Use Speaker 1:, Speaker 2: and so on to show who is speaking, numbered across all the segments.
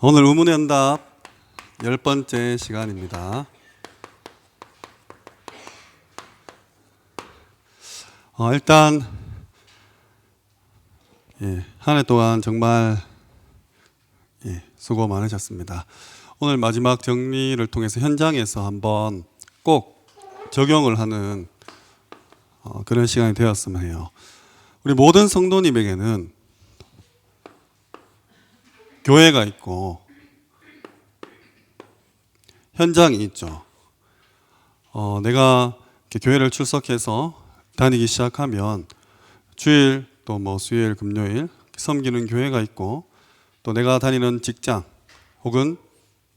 Speaker 1: 오늘 의문의 응답 10번째 시간입니다. 일단 한 해 동안 정말 수고 많으셨습니다. 오늘 마지막 정리를 통해서 현장에서 한번 꼭 적용을 하는 그런 시간이 되었으면 해요. 우리 모든 성도님에게는 교회가 있고 현장이 있죠. 내가 교회를 출석해서 다니기 시작하면 주일 또 수요일, 금요일 섬기는 교회가 있고 또 내가 다니는 직장 혹은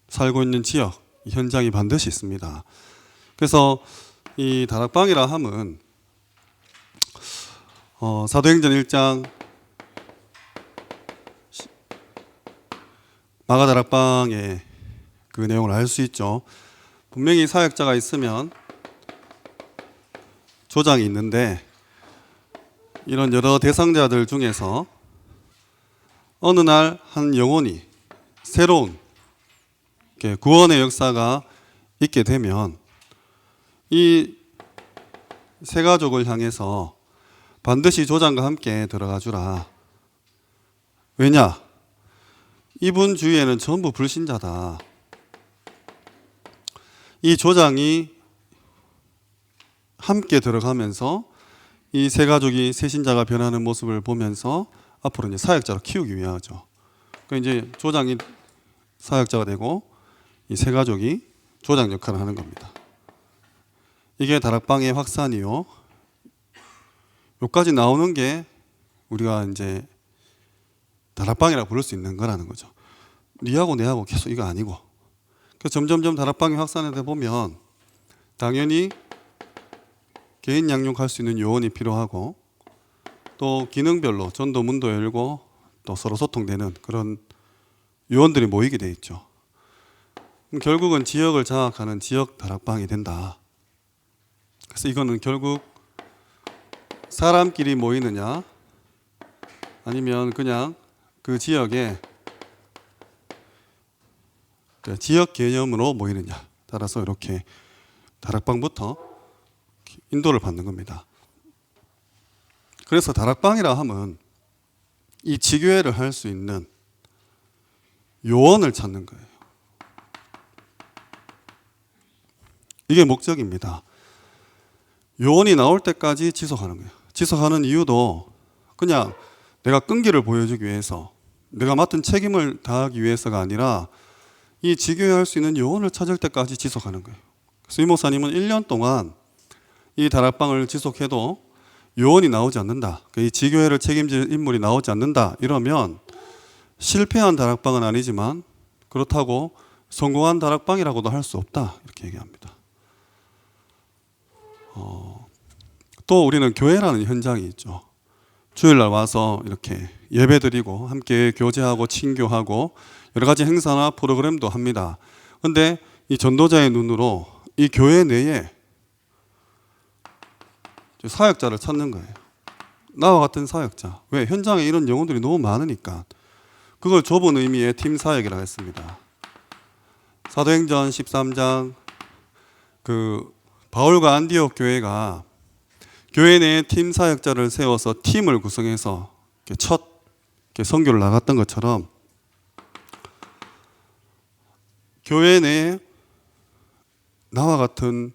Speaker 1: 살고 있는 지역 현장이 반드시 있습니다. 그래서 이 다락방이라 함은 사도행전 1장 마가다락방의 그 내용을 알 수 있죠. 분명히 사역자가 있으면 조장이 있는데 이런 여러 대상자들 중에서 어느 날 한 영혼이 새로운 구원의 역사가 있게 되면 이 세 가족을 향해서 반드시 조장과 함께 들어가 주라. 왜냐? 이분 주위에는 전부 불신자다. 이 조장이 함께 들어가면서 이 세 가족이 새신자가 변하는 모습을 보면서 앞으로 이제 사역자로 키우기 위하죠. 그러니까 이제 조장이 사역자가 되고 이 세 가족이 조장 역할을 하는 겁니다. 이게 다락방의 확산이요. 여기까지 나오는 게 우리가 이제 다락방이라고 부를 수 있는 거라는 거죠. 니하고 내하고 계속 이거 아니고. 그래서 점점점 다락방이 확산하다 보면 당연히 개인 양육할 수 있는 요원이 필요하고 또 기능별로 전도 문도 열고 또 서로 소통되는 그런 요원들이 모이게 돼 있죠. 그럼 결국은 지역을 장악하는 지역 다락방이 된다. 그래서 이거는 결국 사람끼리 모이느냐 아니면 그냥 그 지역에 지역 개념으로 모이느냐 따라서 이렇게 다락방부터 인도를 받는 겁니다. 그래서 다락방이라 하면 이 지교회를 할 수 있는 요원을 찾는 거예요. 이게 목적입니다. 요원이 나올 때까지 지속하는 거예요. 지속하는 이유도 그냥 내가 끈기를 보여주기 위해서 내가 맡은 책임을 다하기 위해서가 아니라 이 지교회 할 수 있는 요원을 찾을 때까지 지속하는 거예요. 그래서 이 목사님은 1년 동안 이 다락방을 지속해도 요원이 나오지 않는다. 이 지교회를 책임질 인물이 나오지 않는다. 이러면 실패한 다락방은 아니지만 그렇다고 성공한 다락방이라고도 할 수 없다. 이렇게 얘기합니다. 또 우리는 교회라는 현장이 있죠. 주일날 와서 이렇게 예배드리고 함께 교제하고 친교하고 여러 가지 행사나 프로그램도 합니다. 그런데 이 전도자의 눈으로 이 교회 내에 사역자를 찾는 거예요. 나와 같은 사역자. 왜? 현장에 이런 영혼들이 너무 많으니까. 그걸 좁은 의미의 팀 사역이라고 했습니다. 사도행전 13장 바울과 안디옥 교회가 교회 내에 팀 사역자를 세워서 팀을 구성해서 첫 선교를 나갔던 것처럼 교회 내에 나와 같은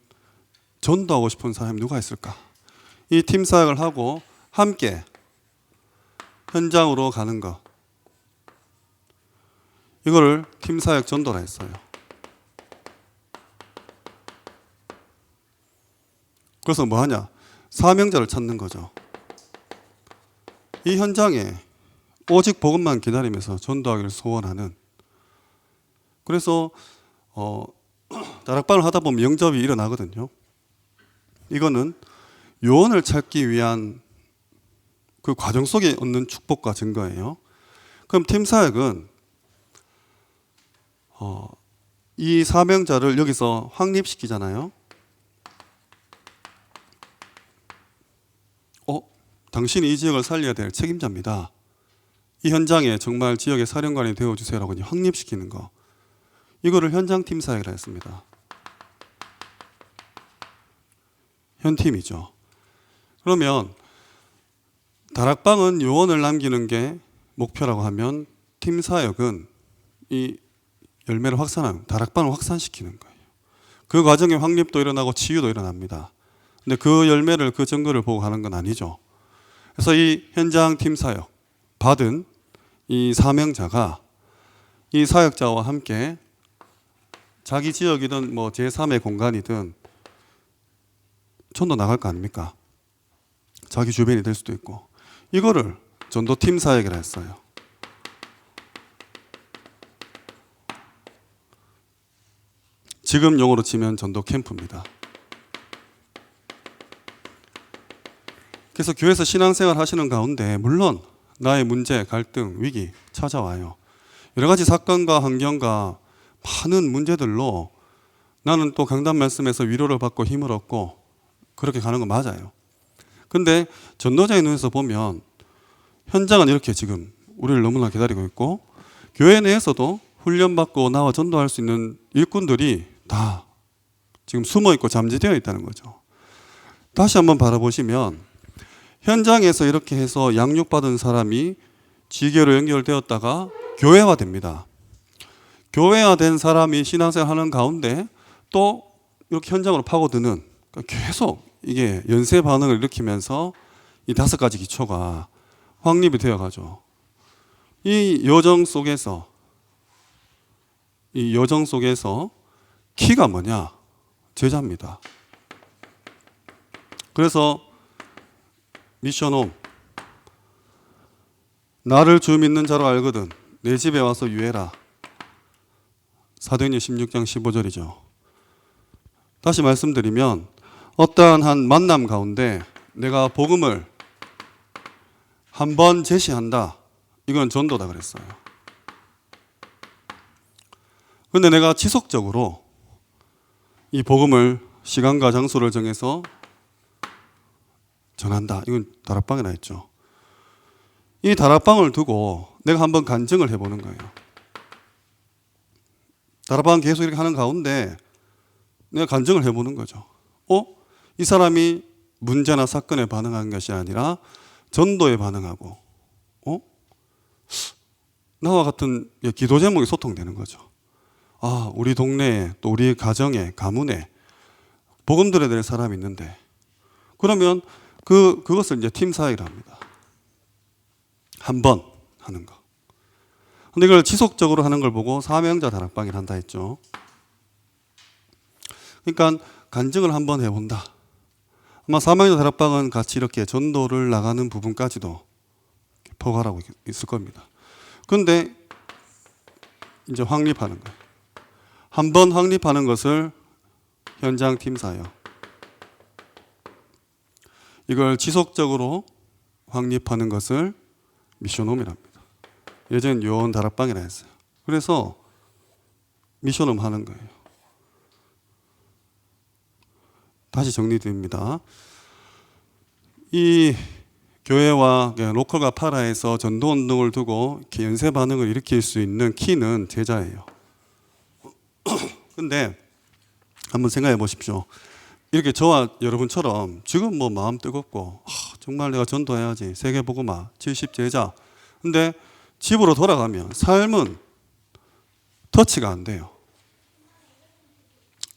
Speaker 1: 전도하고 싶은 사람이 누가 있을까? 이 팀 사역을 하고 함께 현장으로 가는 것. 이거를 팀 사역 전도라 했어요. 그래서 뭐 하냐? 사명자를 찾는 거죠. 이 현장에 오직 복음만 기다리면서 전도하기를 소원하는. 그래서 다락방을 하다 보면 영접이 일어나거든요. 이거는 요원을 찾기 위한 그 과정 속에 얻는 축복과 증거예요. 그럼 팀 사역은 이 사명자를 여기서 확립시키잖아요. 당신이 이 지역을 살려야 될 책임자입니다. 이 현장에 정말 지역의 사령관이 되어주세요라고 확립시키는 거. 이거를 현장팀 사역이라 했습니다. 현팀이죠. 그러면 다락방은 요원을 남기는 게 목표라고 하면 팀 사역은 이 열매를 확산하는, 다락방을 확산시키는 거예요. 그 과정에 확립도 일어나고 치유도 일어납니다. 근데 그 열매를, 그 증거를 보고 가는 건 아니죠. 그래서 이 현장 팀 사역 받은 이 사명자가 이 사역자와 함께 자기 지역이든 뭐 제3의 공간이든 전도 나갈 거 아닙니까? 자기 주변이 될 수도 있고. 이거를 전도팀 사역이라 했어요. 지금 용어로 치면 전도 캠프입니다. 그래서 교회에서 신앙생활 하시는 가운데 물론 나의 문제, 갈등, 위기 찾아와요. 여러 가지 사건과 환경과 많은 문제들로 나는 또 강단 말씀에서 위로를 받고 힘을 얻고 그렇게 가는 건 맞아요. 근데 전도자의 눈에서 보면 현장은 이렇게 지금 우리를 너무나 기다리고 있고 교회 내에서도 훈련받고 나와 전도할 수 있는 일꾼들이 다 지금 숨어있고 잠재되어 있다는 거죠. 다시 한번 바라보시면 현장에서 이렇게 해서 양육받은 사람이 지교로 연결되었다가 교회화됩니다. 교회화된 사람이 신앙생활 하는 가운데 또 이렇게 현장으로 파고드는, 그러니까 계속 이게 연쇄 반응을 일으키면서 이 5가지 기초가 확립이 되어 가죠. 이 여정 속에서 키가 뭐냐? 제자입니다. 그래서 미션홈, 나를 주 믿는 자로 알거든 내 집에 와서 유해라. 사도행전 16장 15절이죠. 다시 말씀드리면 어떠한 한 만남 가운데 내가 복음을 한번 제시한다. 이건 전도다 그랬어요. 그런데 내가 지속적으로 이 복음을 시간과 장소를 정해서 전한다. 이건 다락방에 나 있죠. 이 다락방을 두고 내가 한번 간증을 해보는 거예요. 다락방 계속 이렇게 하는 가운데 내가 간증을 해보는 거죠. 이 사람이 문제나 사건에 반응한 것이 아니라 전도에 반응하고, 나와 같은 기도 제목이 소통되는 거죠. 우리 동네에 또 우리 가정에, 가문에 복음 들어야 될 사람이 있는데, 그러면 그것을 이제 팀 사역이라 합니다. 한 번 하는 거. 근데 이걸 지속적으로 하는 걸 보고 사명자 다락방이라 한다 했죠. 그러니까 간증을 한번 해본다. 아마 사명자 다락방은 같이 이렇게 전도를 나가는 부분까지도 포괄하고 있을 겁니다. 그런데 이제 확립하는 거예요. 한번 확립하는 것을 현장 팀 사역. 이걸 지속적으로 확립하는 것을 미션홈이라 합니다. 예전 요원 다락방이라 했어요. 그래서 미션홈 하는 거예요. 다시 정리드립니다. 이 교회와 로컬과 파라에서 전도운동을 두고 이렇게 연쇄 반응을 일으킬 수 있는 키는 제자예요. 근데 한번 생각해 보십시오. 이렇게 저와 여러분처럼 지금 뭐 마음 뜨겁고 정말 내가 전도해야지, 세계복음화 70제자. 근데 집으로 돌아가면 삶은 터치가 안 돼요.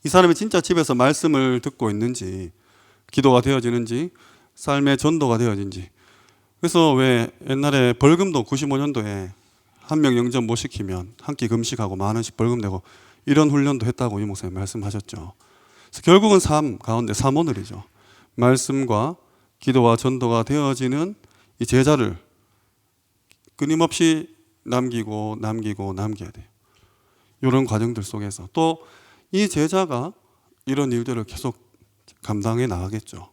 Speaker 1: 이 사람이 진짜 집에서 말씀을 듣고 있는지, 기도가 되어지는지, 삶의 전도가 되어진지. 그래서 왜 옛날에 벌금도 95년도에 한 명 영접 못 시키면 한 끼 금식하고 10,000원씩 벌금 내고 이런 훈련도 했다고 이 목사님 말씀하셨죠. 그래서 결국은 삶 가운데 사모늘이죠. 말씀과 기도와 전도가 되어지는 이 제자를 끊임없이 남겨야 돼요. 이런 과정들 속에서 또 이 제자가 이런 일들을 계속 감당해 나가겠죠.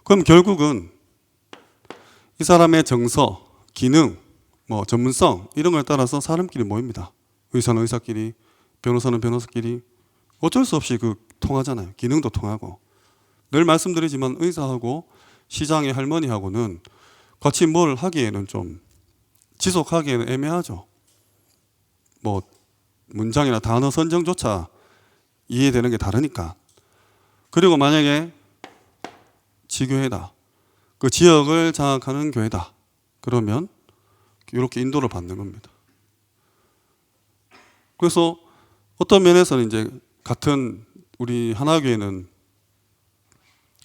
Speaker 1: 그럼 결국은 이 사람의 정서, 기능, 전문성 이런 걸 따라서 사람끼리 모입니다. 의사는 의사끼리, 변호사는 변호사끼리 어쩔 수 없이 통하잖아요. 기능도 통하고. 늘 말씀드리지만 의사하고 시장의 할머니하고는 같이 뭘 하기에는 좀 지속하기에는 애매하죠. 뭐 문장이나 단어 선정조차 이해되는 게 다르니까. 그리고 만약에 지교회다, 그 지역을 장악하는 교회다, 그러면 이렇게 인도를 받는 겁니다. 그래서 어떤 면에서는 이제 같은 우리 하나교회는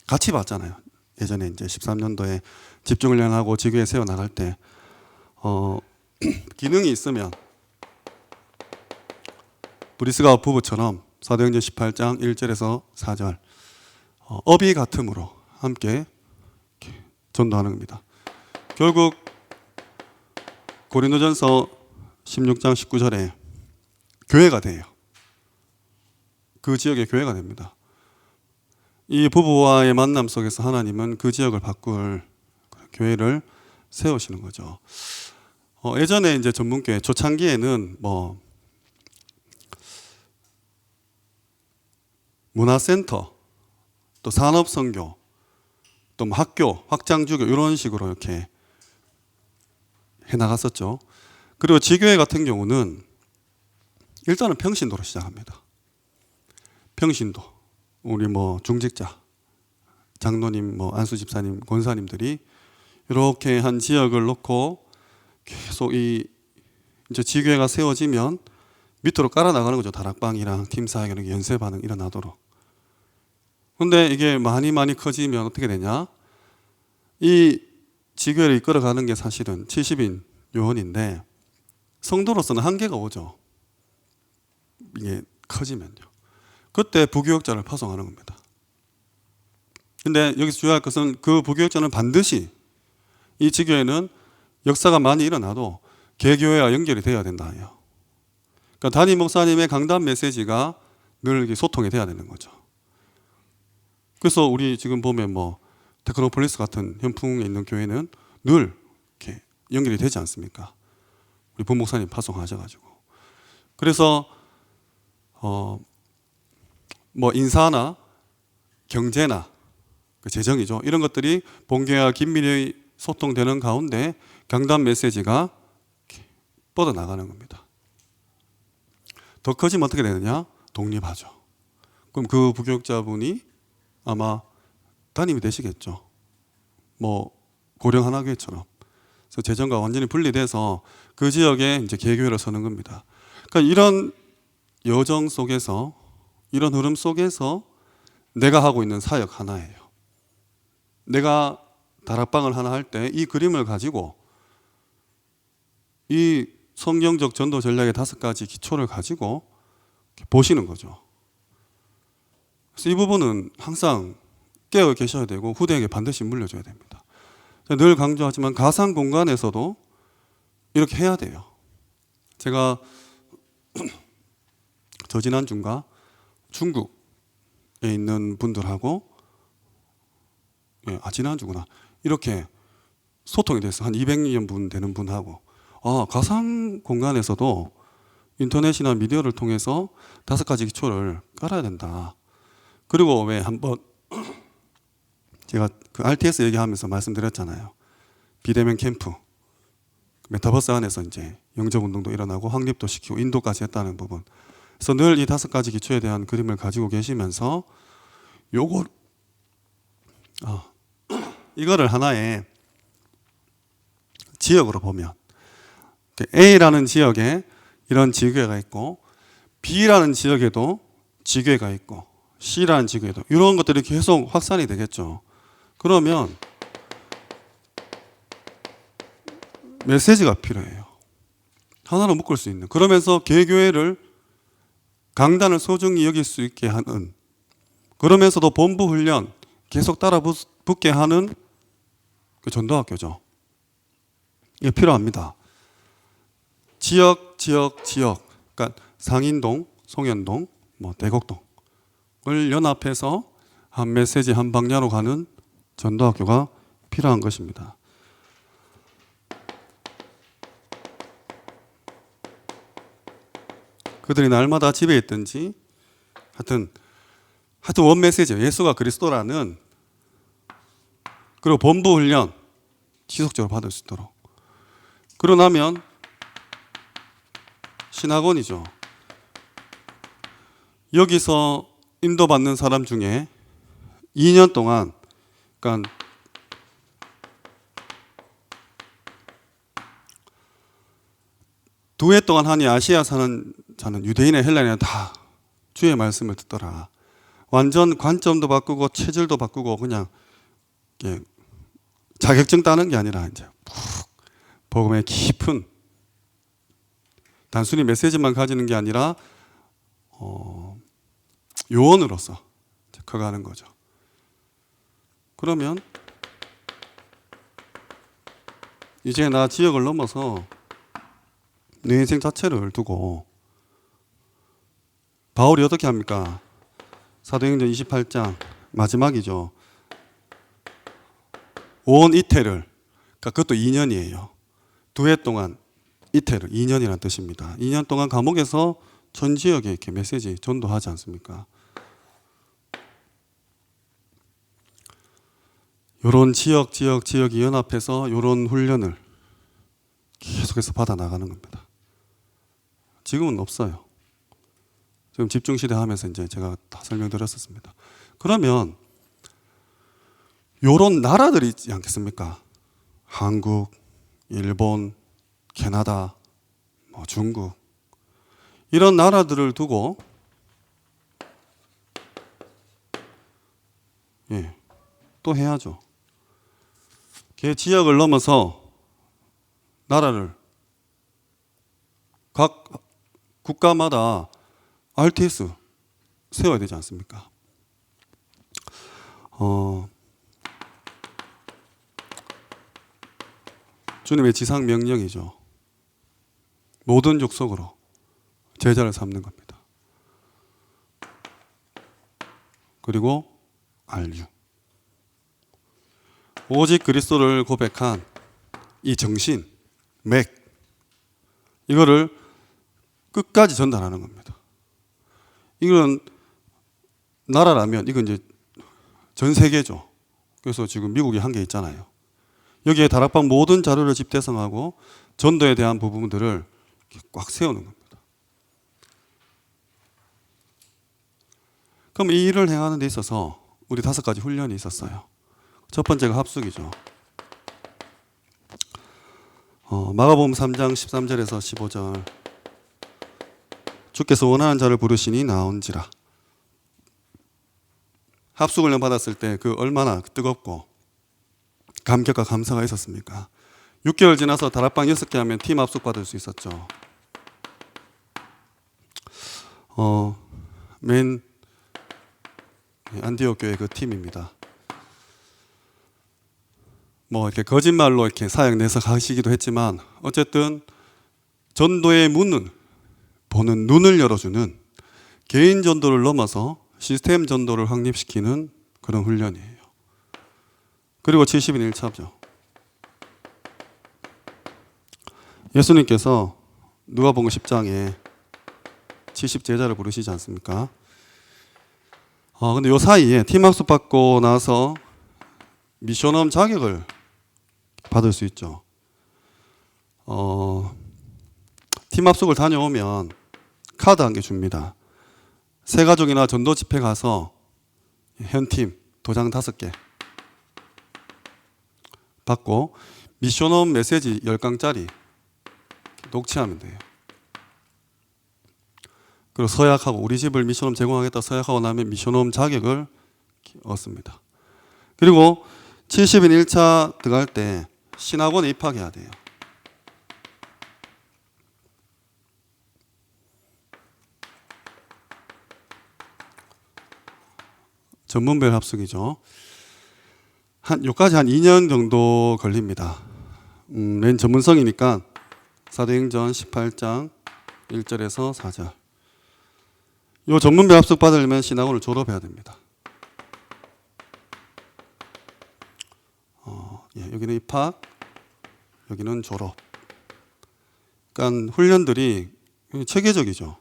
Speaker 1: 같이 봤잖아요. 예전에 이제 13년도에 집중훈련하고 지교회 세워 나갈 때 기능이 있으면 브리스가 부부처럼 사도행전 18장 1절에서 4절 업이 같음으로 함께 전도하는 겁니다. 결국 고린도전서 16장 19절에 교회가 돼요. 그 지역의 교회가 됩니다. 이 부부와의 만남 속에서 하나님은 그 지역을 바꿀 교회를 세우시는 거죠. 예전에 이제 전문교회 초창기에는 뭐 문화센터, 또 산업선교, 또 뭐 학교, 확장주교 이런 식으로 이렇게 해나갔었죠. 그리고 지교회 같은 경우는 일단은 평신도로 시작합니다. 평신도, 우리 뭐 중직자, 장로님, 뭐 안수 집사님, 권사님들이 이렇게 한 지역을 놓고 계속 이 이제 지교회가 세워지면 밑으로 깔아 나가는 거죠. 다락방이랑 팀사역, 연세 반응 일어나도록. 근데 이게 많이 커지면 어떻게 되냐? 이 지교회를 이끌어가는 게 사실은 70인 요원인데 성도로서는 한계가 오죠. 이게 커지면요. 그때 부교역자를 파송하는 겁니다. 근데 여기서 주의할 것은 그 부교역자는 반드시 이 지교회는 역사가 많이 일어나도 개교회와 연결이 돼야 된다 해요. 그러니까 담임 목사님의 강단 메시지가 늘 이렇게 소통이 돼야 되는 거죠. 그래서 우리 지금 보면 뭐 테크노폴리스 같은 현풍에 있는 교회는 늘 이렇게 연결이 되지 않습니까? 우리 본목사님 파송하셔가지고. 그래서 뭐 인사나 경제나 그 재정이죠. 이런 것들이 본교회와 긴밀히 소통되는 가운데 강단 메시지가 뻗어나가는 겁니다. 더 커지면 어떻게 되느냐? 독립하죠. 그럼 그 부교육자분이 아마 담임이 되시겠죠. 뭐 고령 하나교회처럼. 그래서 재정과 완전히 분리돼서 그 지역에 이제 개교회를 서는 겁니다. 그러니까 이런 여정 속에서, 이런 흐름 속에서 내가 하고 있는 사역 하나예요. 내가 다락방을 하나 할 때 이 그림을 가지고 이 성경적 전도 전략의 5가지 기초를 가지고 보시는 거죠. 그래서 이 부분은 항상 깨어 계셔야 되고 후대에게 반드시 물려줘야 됩니다. 늘 강조하지만 가상 공간에서도 이렇게 해야 돼요. 제가 저지난주인가 중국에 있는 분들하고 지난주구나 이렇게 소통이 됐어요. 한 200년 분 되는 분하고 가상 공간에서도 인터넷이나 미디어를 통해서 5가지 기초를 깔아야 된다. 그리고 왜 한번 제가 그 RTS 얘기하면서 말씀드렸잖아요. 비대면 캠프, 메타버스 안에서 이제 영접 운동도 일어나고 확립도 시키고 인도까지 했다는 부분. 그래서 늘 이 5가지 기초에 대한 그림을 가지고 계시면서 이거를 하나의 지역으로 보면 A라는 지역에 이런 지교회가 있고 B라는 지역에도 지교회가 있고 C라는 지교회도 이런 것들이 계속 확산이 되겠죠. 그러면 메시지가 필요해요. 하나로 묶을 수 있는. 그러면서 개교회를 강단을 소중히 여길 수 있게 하는, 그러면서도 본부 훈련 계속 따라 붙게 하는 그 전도학교죠. 이게 필요합니다. 지역. 그러니까 상인동, 송현동, 뭐 대곡동을 연합해서 한 메시지 한 방향으로 가는 전도학교가 필요한 것입니다. 그들이 날마다 집에 있든지 하여튼 원 메시지예요. 예수가 그리스도라는, 그리고 본부 훈련, 지속적으로 받을 수 있도록. 그러고 나면 신학원이죠. 여기서 인도받는 사람 중에 2년 동안, 그러니까 두 해 동안 하니 아시아 사는 자는 유대인의 헬라인이나 다 주의 말씀을 듣더라. 완전 관점도 바꾸고 체질도 바꾸고 그냥 자격증 따는 게 아니라 이제 푹 복음의 깊은 단순히 메시지만 가지는 게 아니라 요원으로서 커가는 거죠. 그러면 이제 나 지역을 넘어서 내 인생 자체를 두고 바울이 어떻게 합니까? 사도행전 28장 마지막이죠. 온 이태를, 그러니까 그것도 2년이에요. 두 해 동안 이태를, 2년이라는 뜻입니다. 2년 동안 감옥에서 전 지역에 이렇게 메시지 전도하지 않습니까? 요런 지역이 연합해서 요런 훈련을 계속해서 받아 나가는 겁니다. 지금은 없어요. 지금 집중시대 하면서 이제 제가 다 설명드렸었습니다. 그러면 요런 나라들이 있지 않겠습니까? 한국, 일본, 캐나다, 중국. 이런 나라들을 두고 또 해야죠. 그 지역을 넘어서 나라를 각 국가마다 RTS 세워야 되지 않습니까? 주님의 지상 명령이죠. 모든 족속으로 제자를 삼는 겁니다. 그리고 RU. 오직 그리스도를 고백한 이 정신, 맥, 이거를 끝까지 전달하는 겁니다. 이건 나라라면 이건 이제 전 세계죠. 그래서 지금 미국이 한 게 있잖아요. 여기에 다락방 모든 자료를 집대성하고 전도에 대한 부분들을 꽉 세우는 겁니다. 그럼 이 일을 행하는 데 있어서 우리 5가지 훈련이 있었어요. 첫 번째가 합숙이죠. 마가복음 3장 13절에서 15절. 주께서 원하는 자를 부르시니 나온지라. 합숙을 받았을 때 그 얼마나 뜨겁고 감격과 감사가 있었습니까? 6개월 지나서 다락방 6개 하면 팀 합숙 받을 수 있었죠. 맨 안디옥 교회 그 팀입니다. 이렇게 거짓말로 이렇게 사역 내서 가시기도 했지만 어쨌든 전도의 문은 보는 눈을 열어주는 개인 전도를 넘어서 시스템 전도를 확립시키는 그런 훈련이에요. 그리고 70인 1차죠. 예수님께서 누가복음 10장에 70제자를 부르시지 않습니까? 근데 요 사이에 팀학습 받고 나서 미션홈 자격을 받을 수 있죠. 팀합숙을 다녀오면 카드 1개 줍니다. 새가족이나 전도 집회 가서 현팀 도장 5개 받고 미션홈 메시지 10강짜리 녹취하면 돼요. 그리고 서약하고 우리 집을 미션홈 제공하겠다 서약하고 나면 미션홈 자격을 얻습니다. 그리고 70인 1차 들어갈 때 신학원에 입학해야 돼요. 전문별 합숙이죠. 요까지 한 2년 정도 걸립니다. 맨 전문성이니까 사도행전 18장 1절에서 4절. 요 전문별 합숙 받으려면 신학원을 졸업해야 됩니다. 여기는 입학, 여기는 졸업. 그러니까 훈련들이 체계적이죠.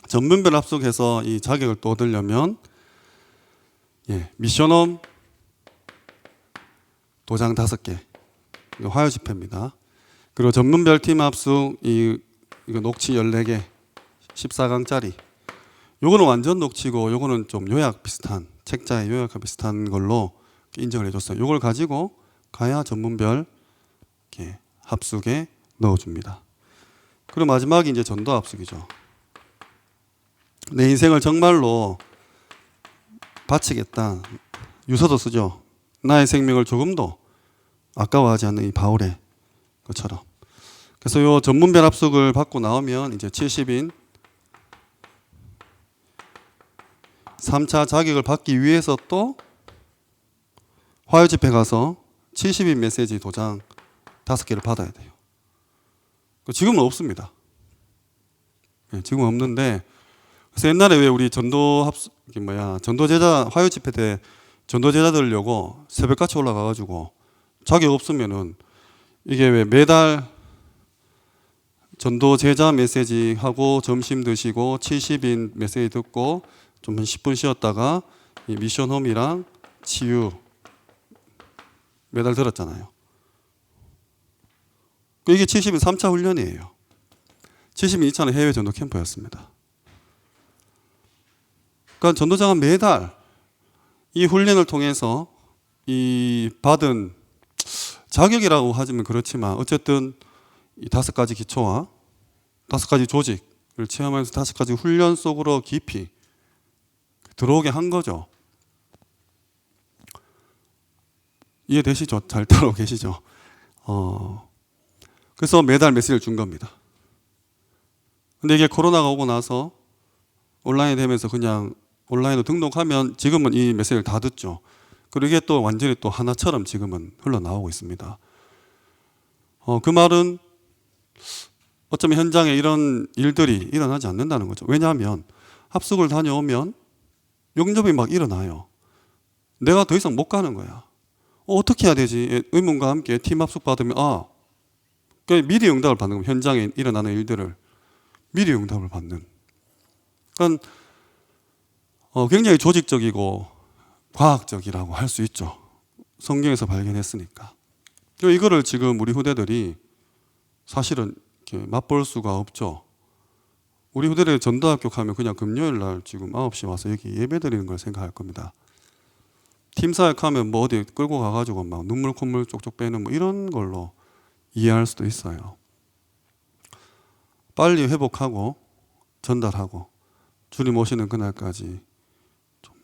Speaker 1: 전문별 합숙해서 이 자격을 또 얻으려면 미션홈 도장 5개, 이거 화요 집회입니다. 그리고 전문별 팀 합숙 이거 녹취 14개, 14강짜리. 요거는 완전 녹취고 요거는 좀 요약 비슷한, 책자의 요약과 비슷한 걸로 인정을 해줬어요. 요걸 가지고 가야 전문별 합숙에 넣어줍니다. 그리고 마지막이 이제 전도 합숙이죠. 내 인생을 정말로 바치겠다. 유서도 쓰죠. 나의 생명을 조금도 아까워하지 않는 이 바울의 것처럼. 그래서 요 전문별 합숙을 받고 나오면 이제 70인 3차 자격을 받기 위해서 또 화요 집회 가서 70인 메시지 도장 5개를 받아야 돼요. 지금은 없습니다. 지금은 없는데, 그래서 옛날에 왜 우리 전도제자 화요 집회 때 전도제자 들으려고 새벽같이 올라가가지고 자격 없으면은 이게 왜 매달 전도제자 메시지 하고 점심 드시고 70인 메시지 듣고 좀 한 10분 쉬었다가 이 미션홈이랑 치유 매달 들었잖아요. 이게 70인 3차 훈련이에요. 70인 2차는 해외 전도 캠프였습니다. 그러니까 전도자가 매달 이 훈련을 통해서 이 받은 자격이라고 하지만 그렇지만 어쨌든 이 5가지 기초와 5가지 조직을 체험하면서 5가지 훈련 속으로 깊이 들어오게 한 거죠. 이해되시죠? 잘 따라오고 계시죠? 그래서 매달 메시지를 준 겁니다. 근데 이게 코로나가 오고 나서 온라인이 되면서 그냥 온라인으로 등록하면 지금은 이 메시지를 다 듣죠. 그리고 이게 또 완전히 또 하나처럼 지금은 흘러나오고 있습니다. 그 말은 어쩌면 현장에 이런 일들이 일어나지 않는다는 거죠. 왜냐하면 합숙을 다녀오면 용접이 막 일어나요. 내가 더 이상 못 가는 거야. 어떻게 해야 되지? 의문과 함께 팀 합숙 받으면 그러니까 미리 응답을 받는 거예요. 현장에 일어나는 일들을 미리 응답을 받는. 그러니까 굉장히 조직적이고 과학적이라고 할 수 있죠. 성경에서 발견했으니까. 이거를 지금 우리 후대들이 사실은 이렇게 맛볼 수가 없죠. 우리 후대들 전도학교 가면 그냥 금요일 날 지금 9시 와서 여기 예배 드리는 걸 생각할 겁니다. 팀사역 하면 뭐 어디 끌고 가가지고 막 눈물 콧물 쪽쪽 빼는 뭐 이런 걸로 이해할 수도 있어요. 빨리 회복하고 전달하고 주님 오시는 그날까지 좀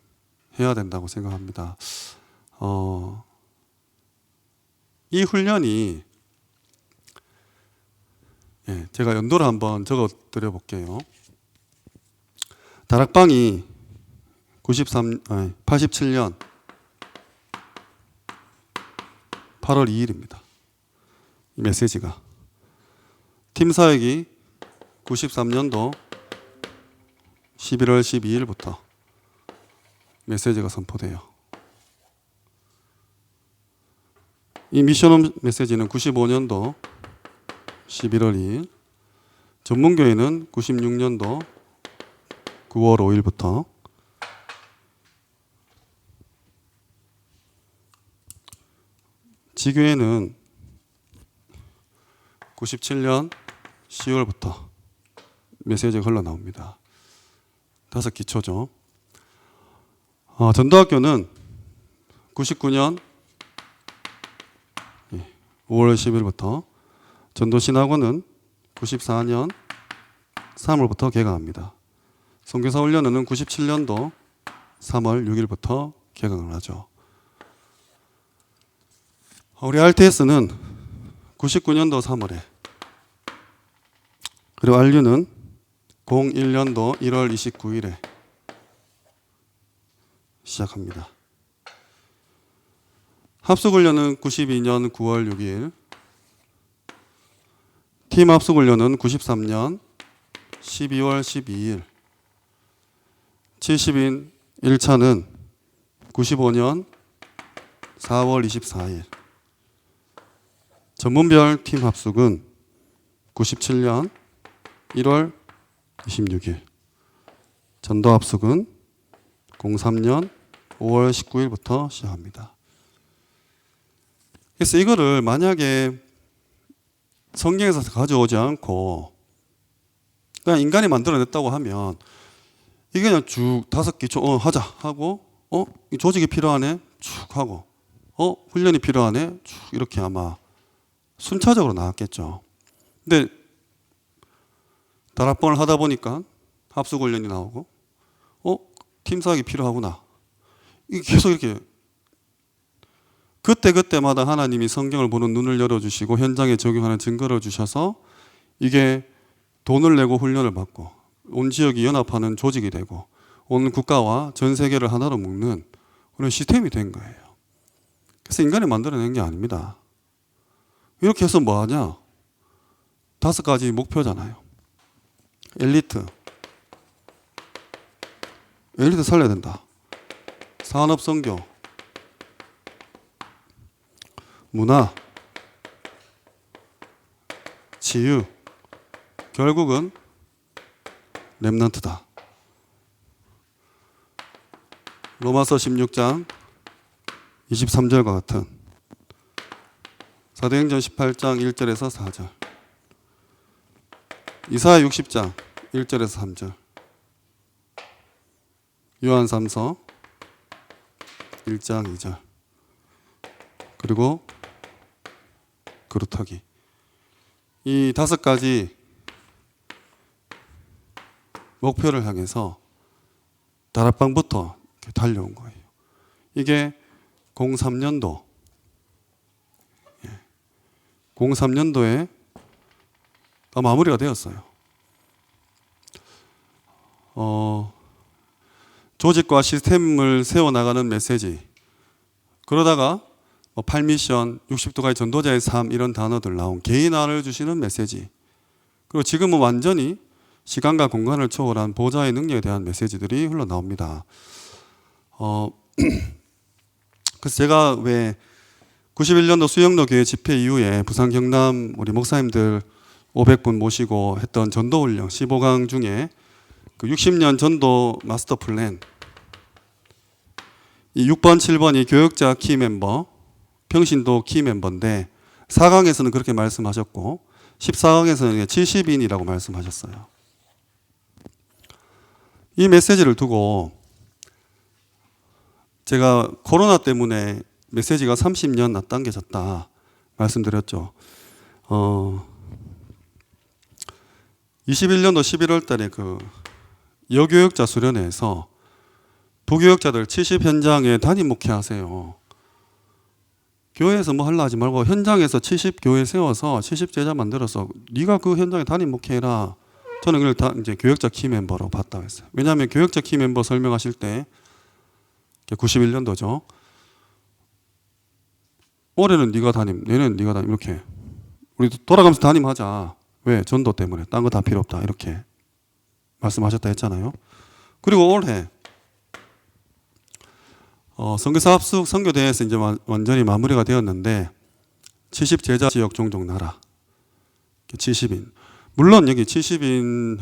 Speaker 1: 해야 된다고 생각합니다. 이 훈련이 제가 연도를 한번 적어 드려 볼게요. 다락방이 87년 8월 2일입니다. 이 메시지가. 팀사역이 93년도 11월 12일부터 메시지가 선포돼요. 이 미션홈 메시지는 95년도 11월 2일, 전문교회는 96년도 9월 5일부터 지교회는 97년 10월부터 메시지가 흘러나옵니다. 5기초죠. 전도학교는 99년 5월 10일부터, 전도신학원은 94년 3월부터 개강합니다. 선교사 훈련은 97년도 3월 6일부터 개강을 하죠. 우리 RTS는 99년도 3월에, 그리고 RU는 01년도 1월 29일에 시작합니다. 합숙훈련은 92년 9월 6일, 팀 합숙훈련은 93년 12월 12일, 70인 1차는 95년 4월 24일, 전문별 팀 합숙은 97년 1월 26일. 전도 합숙은 03년 5월 19일부터 시작합니다. 그래서 이거를 만약에 성경에서 가져오지 않고 그냥 인간이 만들어냈다고 하면 이게 그냥 쭉 5개 하자 하고 이 조직이 필요하네 쭉 하고 훈련이 필요하네 쭉 이렇게 아마 순차적으로 나왔겠죠. 근데 다락방을 하다 보니까 합숙 훈련이 나오고 팀 사역이 필요하구나. 이게 계속 이렇게 그때마다 하나님이 성경을 보는 눈을 열어주시고 현장에 적용하는 증거를 주셔서 이게 돈을 내고 훈련을 받고 온 지역이 연합하는 조직이 되고 온 국가와 전 세계를 하나로 묶는 그런 시스템이 된 거예요. 그래서 인간이 만들어낸 게 아닙니다. 이렇게 해서 뭐 하냐? 5가지 목표잖아요. 엘리트 살려야 된다. 산업 선교, 문화, 치유, 결국은 렘넌트다. 로마서 16장 23절과 같은 사도행전 18장 1절에서 4절, 이사야 60장 1절에서 3절, 요한 3서 1장 2절, 그리고 그루터기. 이 5가지 목표를 향해서 다락방부터 달려온 거예요. 이게 03년도 03년도에 마무리가 되었어요. 조직과 시스템을 세워나가는 메시지. 그러다가 8미션, 60도가의 전도자의 삶 이런 단어들 나온 개인화를 주시는 메시지. 그리고 지금은 완전히 시간과 공간을 초월한 보좌의 능력에 대한 메시지들이 흘러나옵니다. 그래서 제가 왜 91년도 수영로 교회 집회 이후에 부산 경남 우리 목사님들 500분 모시고 했던 전도훈련 15강 중에 그 60년 전도 마스터 플랜 이 6번, 7번이 교역자 키 멤버, 평신도 키 멤버인데 4강에서는 그렇게 말씀하셨고 14강에서는 70인이라고 말씀하셨어요. 이 메시지를 두고 제가 코로나 때문에 메시지가 30년 앞당겨졌다 말씀드렸죠. 21년도 11월 달에 그 여교역자 수련회에서 부교역자들 70 현장에 담임 목회하세요. 교회에서 뭐 하려 하지 말고 현장에서 70 교회 세워서 70 제자 만들어서 네가 그 현장에 담임 목회해라. 저는 그걸 다 이제 교역자 키 멤버로 봤다고 했어요. 왜냐하면 교역자 키 멤버 설명하실 때 91년도죠. 올해는 네가 담임, 내년은 네가 담임 이렇게 우리 돌아가면서 담임하자. 왜? 전도 때문에. 딴 거 다 필요 없다. 이렇게 말씀하셨다 했잖아요. 그리고 올해 선교사 합숙 선교대회에서 이제 완전히 마무리가 되었는데 70 제자 지역 종족 나라 70인. 물론 여기 70인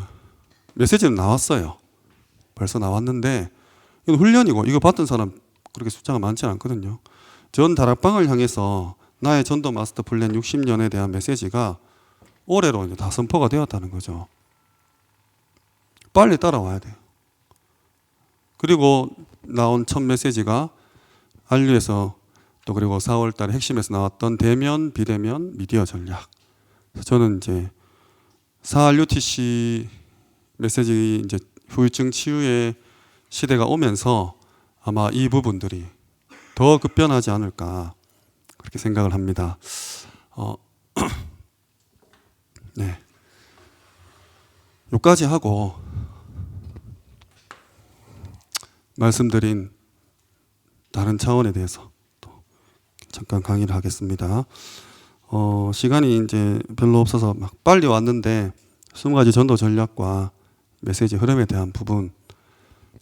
Speaker 1: 메시지는 나왔어요. 벌써 나왔는데 이건 훈련이고 이거 받던 사람 그렇게 숫자가 많지 않거든요. 전 다락방을 향해서 나의 전도 마스터 플랜 60년에 대한 메시지가 올해로 이제 다 선포가 되었다는 거죠. 빨리 따라와야 돼요. 그리고 나온 첫 메시지가 안류에서 또 그리고 4월 달에 핵심에서 나왔던 대면, 비대면, 미디어 전략. 저는 이제 4RUTC 메시지 이제 후유증 치유의 시대가 오면서 아마 이 부분들이 더 급변하지 않을까 그렇게 생각을 합니다. 네. 여기까지 하고 말씀드린 다른 차원에 대해서 또 잠깐 강의를 하겠습니다. 시간이 이제 별로 없어서 막 빨리 왔는데 20가지 전도 전략과 메시지 흐름에 대한 부분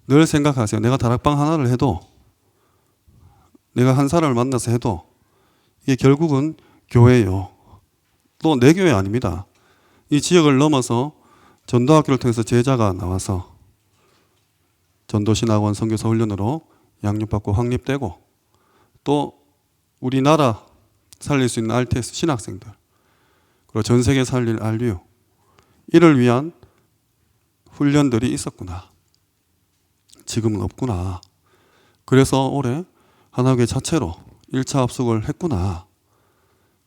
Speaker 1: 늘 생각하세요. 내가 다락방 하나를 해도 내가 한 사람을 만나서 해도 이게 결국은 교회예요. 또 내 교회 아닙니다. 이 지역을 넘어서 전도학교를 통해서 제자가 나와서 전도신학원 선교사 훈련으로 양육받고 확립되고 또 우리나라 살릴 수 있는 RTS 신학생들 그리고 전 세계 살릴 RU 이를 위한 훈련들이 있었구나. 지금은 없구나. 그래서 올해 하나교회 자체로 1차 합숙을 했구나.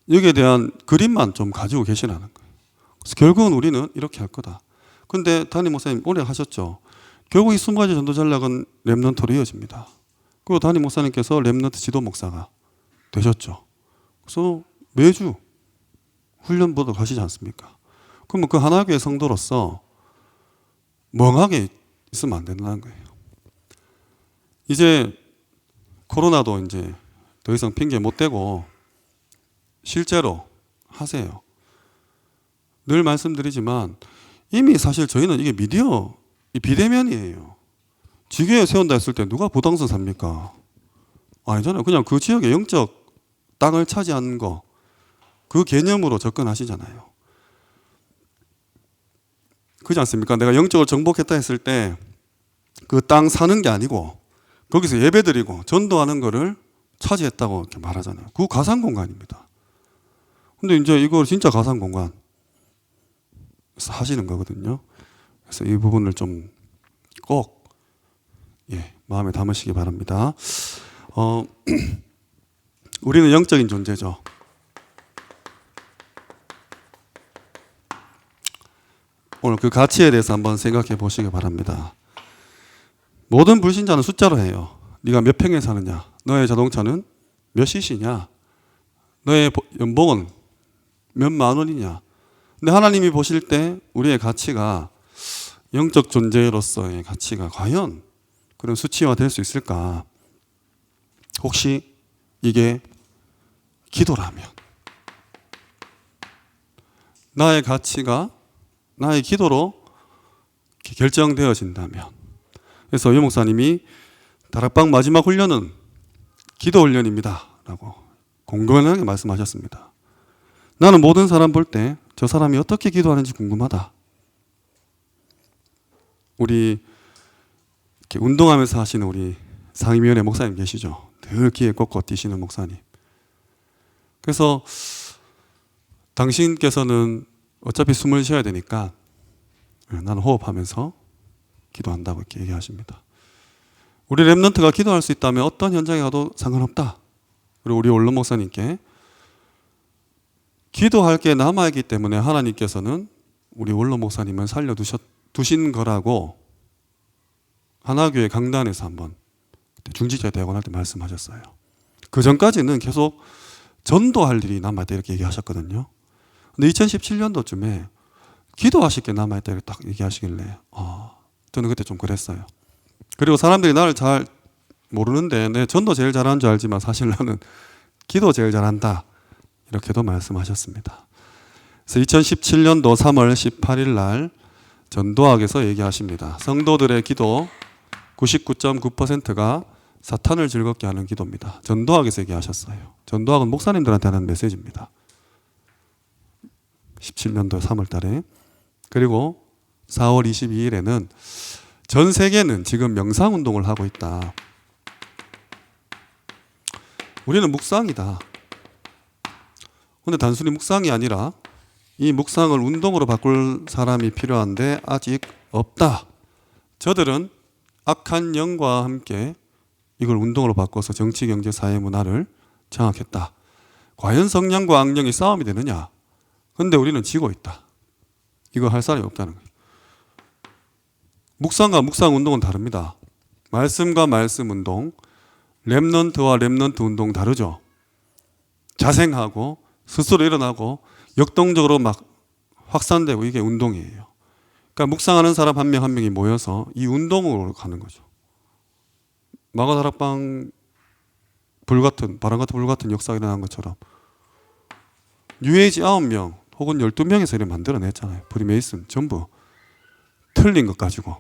Speaker 1: 여기에 대한 그림만 좀 가지고 계시라는 거예요. 그래서 결국은 우리는 이렇게 할 거다. 근데 담임 목사님 오래 하셨죠. 결국 이 20가지 전도 전략은 렘넌트로 이어집니다. 그리고 담임 목사님께서 렘넌트 지도 목사가 되셨죠. 그래서 매주 훈련 보러 가시지 않습니까? 그러면 그 하나교회 성도로서 멍하게 있으면 안 된다는 거예요. 이제 코로나도 이제 더 이상 핑계 못 대고 실제로 하세요. 늘 말씀드리지만 이미 사실 저희는 이게 미디어 비대면이에요. 지교회 세운다 했을 때 누가 부당선 삽니까? 아니잖아요. 그냥 그 지역의 영적 땅을 차지하는 거, 그 개념으로 접근하시잖아요. 그렇지 않습니까? 내가 영적으로 정복했다 했을 때 그 땅 사는 게 아니고 거기서 예배드리고 전도하는 거를 차지했다고 이렇게 말하잖아요. 그거 가상 공간입니다. 근데 이제 이거 진짜 가상 공간 하시는 거거든요. 그래서 이 부분을 좀 꼭 마음에 담으시기 바랍니다. 우리는 영적인 존재죠. 오늘 그 가치에 대해서 한번 생각해 보시기 바랍니다. 모든 불신자는 숫자로 해요. 네가 몇 평에 사느냐, 너의 자동차는 몇 cc냐, 너의 연봉은 몇만 원이냐. 근데 하나님이 보실 때 우리의 가치가 영적 존재로서의 가치가 과연 그런 수치화 될 수 있을까? 혹시 이게 기도라면 나의 가치가 나의 기도로 결정되어진다면, 그래서 유 목사님이 다락방 마지막 훈련은 기도 훈련입니다 라고 공공연하게 말씀하셨습니다. 나는 모든 사람 볼 때 저 사람이 어떻게 기도하는지 궁금하다. 우리 이렇게 운동하면서 하시는 우리 상임위원회 목사님 계시죠? 늘 귀에 꽂고 뛰시는 목사님. 그래서 당신께서는 어차피 숨을 쉬어야 되니까 나는 호흡하면서 기도한다고 이렇게 얘기하십니다. 우리 렘넌트가 기도할 수 있다면 어떤 현장에 가도 상관없다. 그리고 우리 원로 목사님께 기도할 게 남아있기 때문에 하나님께서는 우리 원로 목사님을 살려두신 거라고 하나교회 강단에서 한번 중직자 대학원 할 때 말씀하셨어요. 그 전까지는 계속 전도할 일이 남아있다 이렇게 얘기하셨거든요. 근데 2017년도쯤에 기도하실 게 남아있다 이렇게 딱 얘기하시길래 저는 그때 좀 그랬어요. 그리고 사람들이 나를 잘 모르는데 내 전도 제일 잘하는 줄 알지만 사실 나는 기도 제일 잘한다 이렇게도 말씀하셨습니다. 그래서 2017년도 3월 18일 날 전도학에서 얘기하십니다. 성도들의 기도 99.9%가 사탄을 즐겁게 하는 기도입니다. 전도학에서 얘기하셨어요. 전도학은 목사님들한테 하는 메시지입니다. 17년도 3월 달에. 그리고 4월 22일에는 전 세계는 지금 명상운동을 하고 있다. 우리는 묵상이다. 근데 단순히 묵상이 아니라 이 묵상을 운동으로 바꿀 사람이 필요한데 아직 없다. 저들은 악한 영과 함께 이걸 운동으로 바꿔서 정치, 경제, 사회, 문화를 장악했다. 과연 성령과 악령이 싸움이 되느냐? 근데 우리는 지고 있다. 이거 할 사람이 없다는 거예요. 묵상과 묵상 운동은 다릅니다. 말씀과 말씀 운동, 렘넌트와 렘넌트 운동 다르죠. 자생하고 스스로 일어나고 역동적으로 막 확산되고 이게 운동이에요. 그러니까 묵상하는 사람 한 명 한 명이 모여서 이 운동으로 가는 거죠. 마가다락방 불같은 바람 같은 불 같은 역사가 일어난 것처럼 뉴에이지 9명 혹은 12명에서 이렇게 만들어냈잖아요. 프리메이슨 전부 틀린 것 가지고.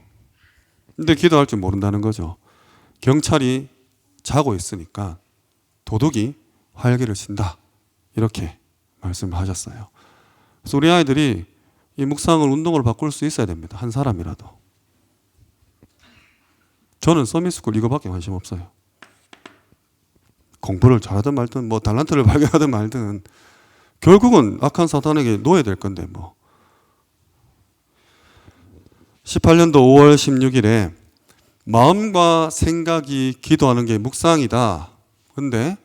Speaker 1: 근데 기도할 줄 모른다는 거죠. 경찰이 자고 있으니까 도둑이 활개를 친다. 이렇게 말씀하셨어요. 그래서 우리 아이들이 이 묵상을 운동으로 바꿀 수 있어야 됩니다. 한 사람이라도. 저는 서밋스쿨 이거밖에 관심 없어요. 공부를 잘하든 말든 뭐 달란트를 발견하든 말든 결국은 악한 사탄에게 놓여야 될 건데 뭐. 18년도 5월 16일에 마음과 생각이 기도하는 게 묵상이다. 근데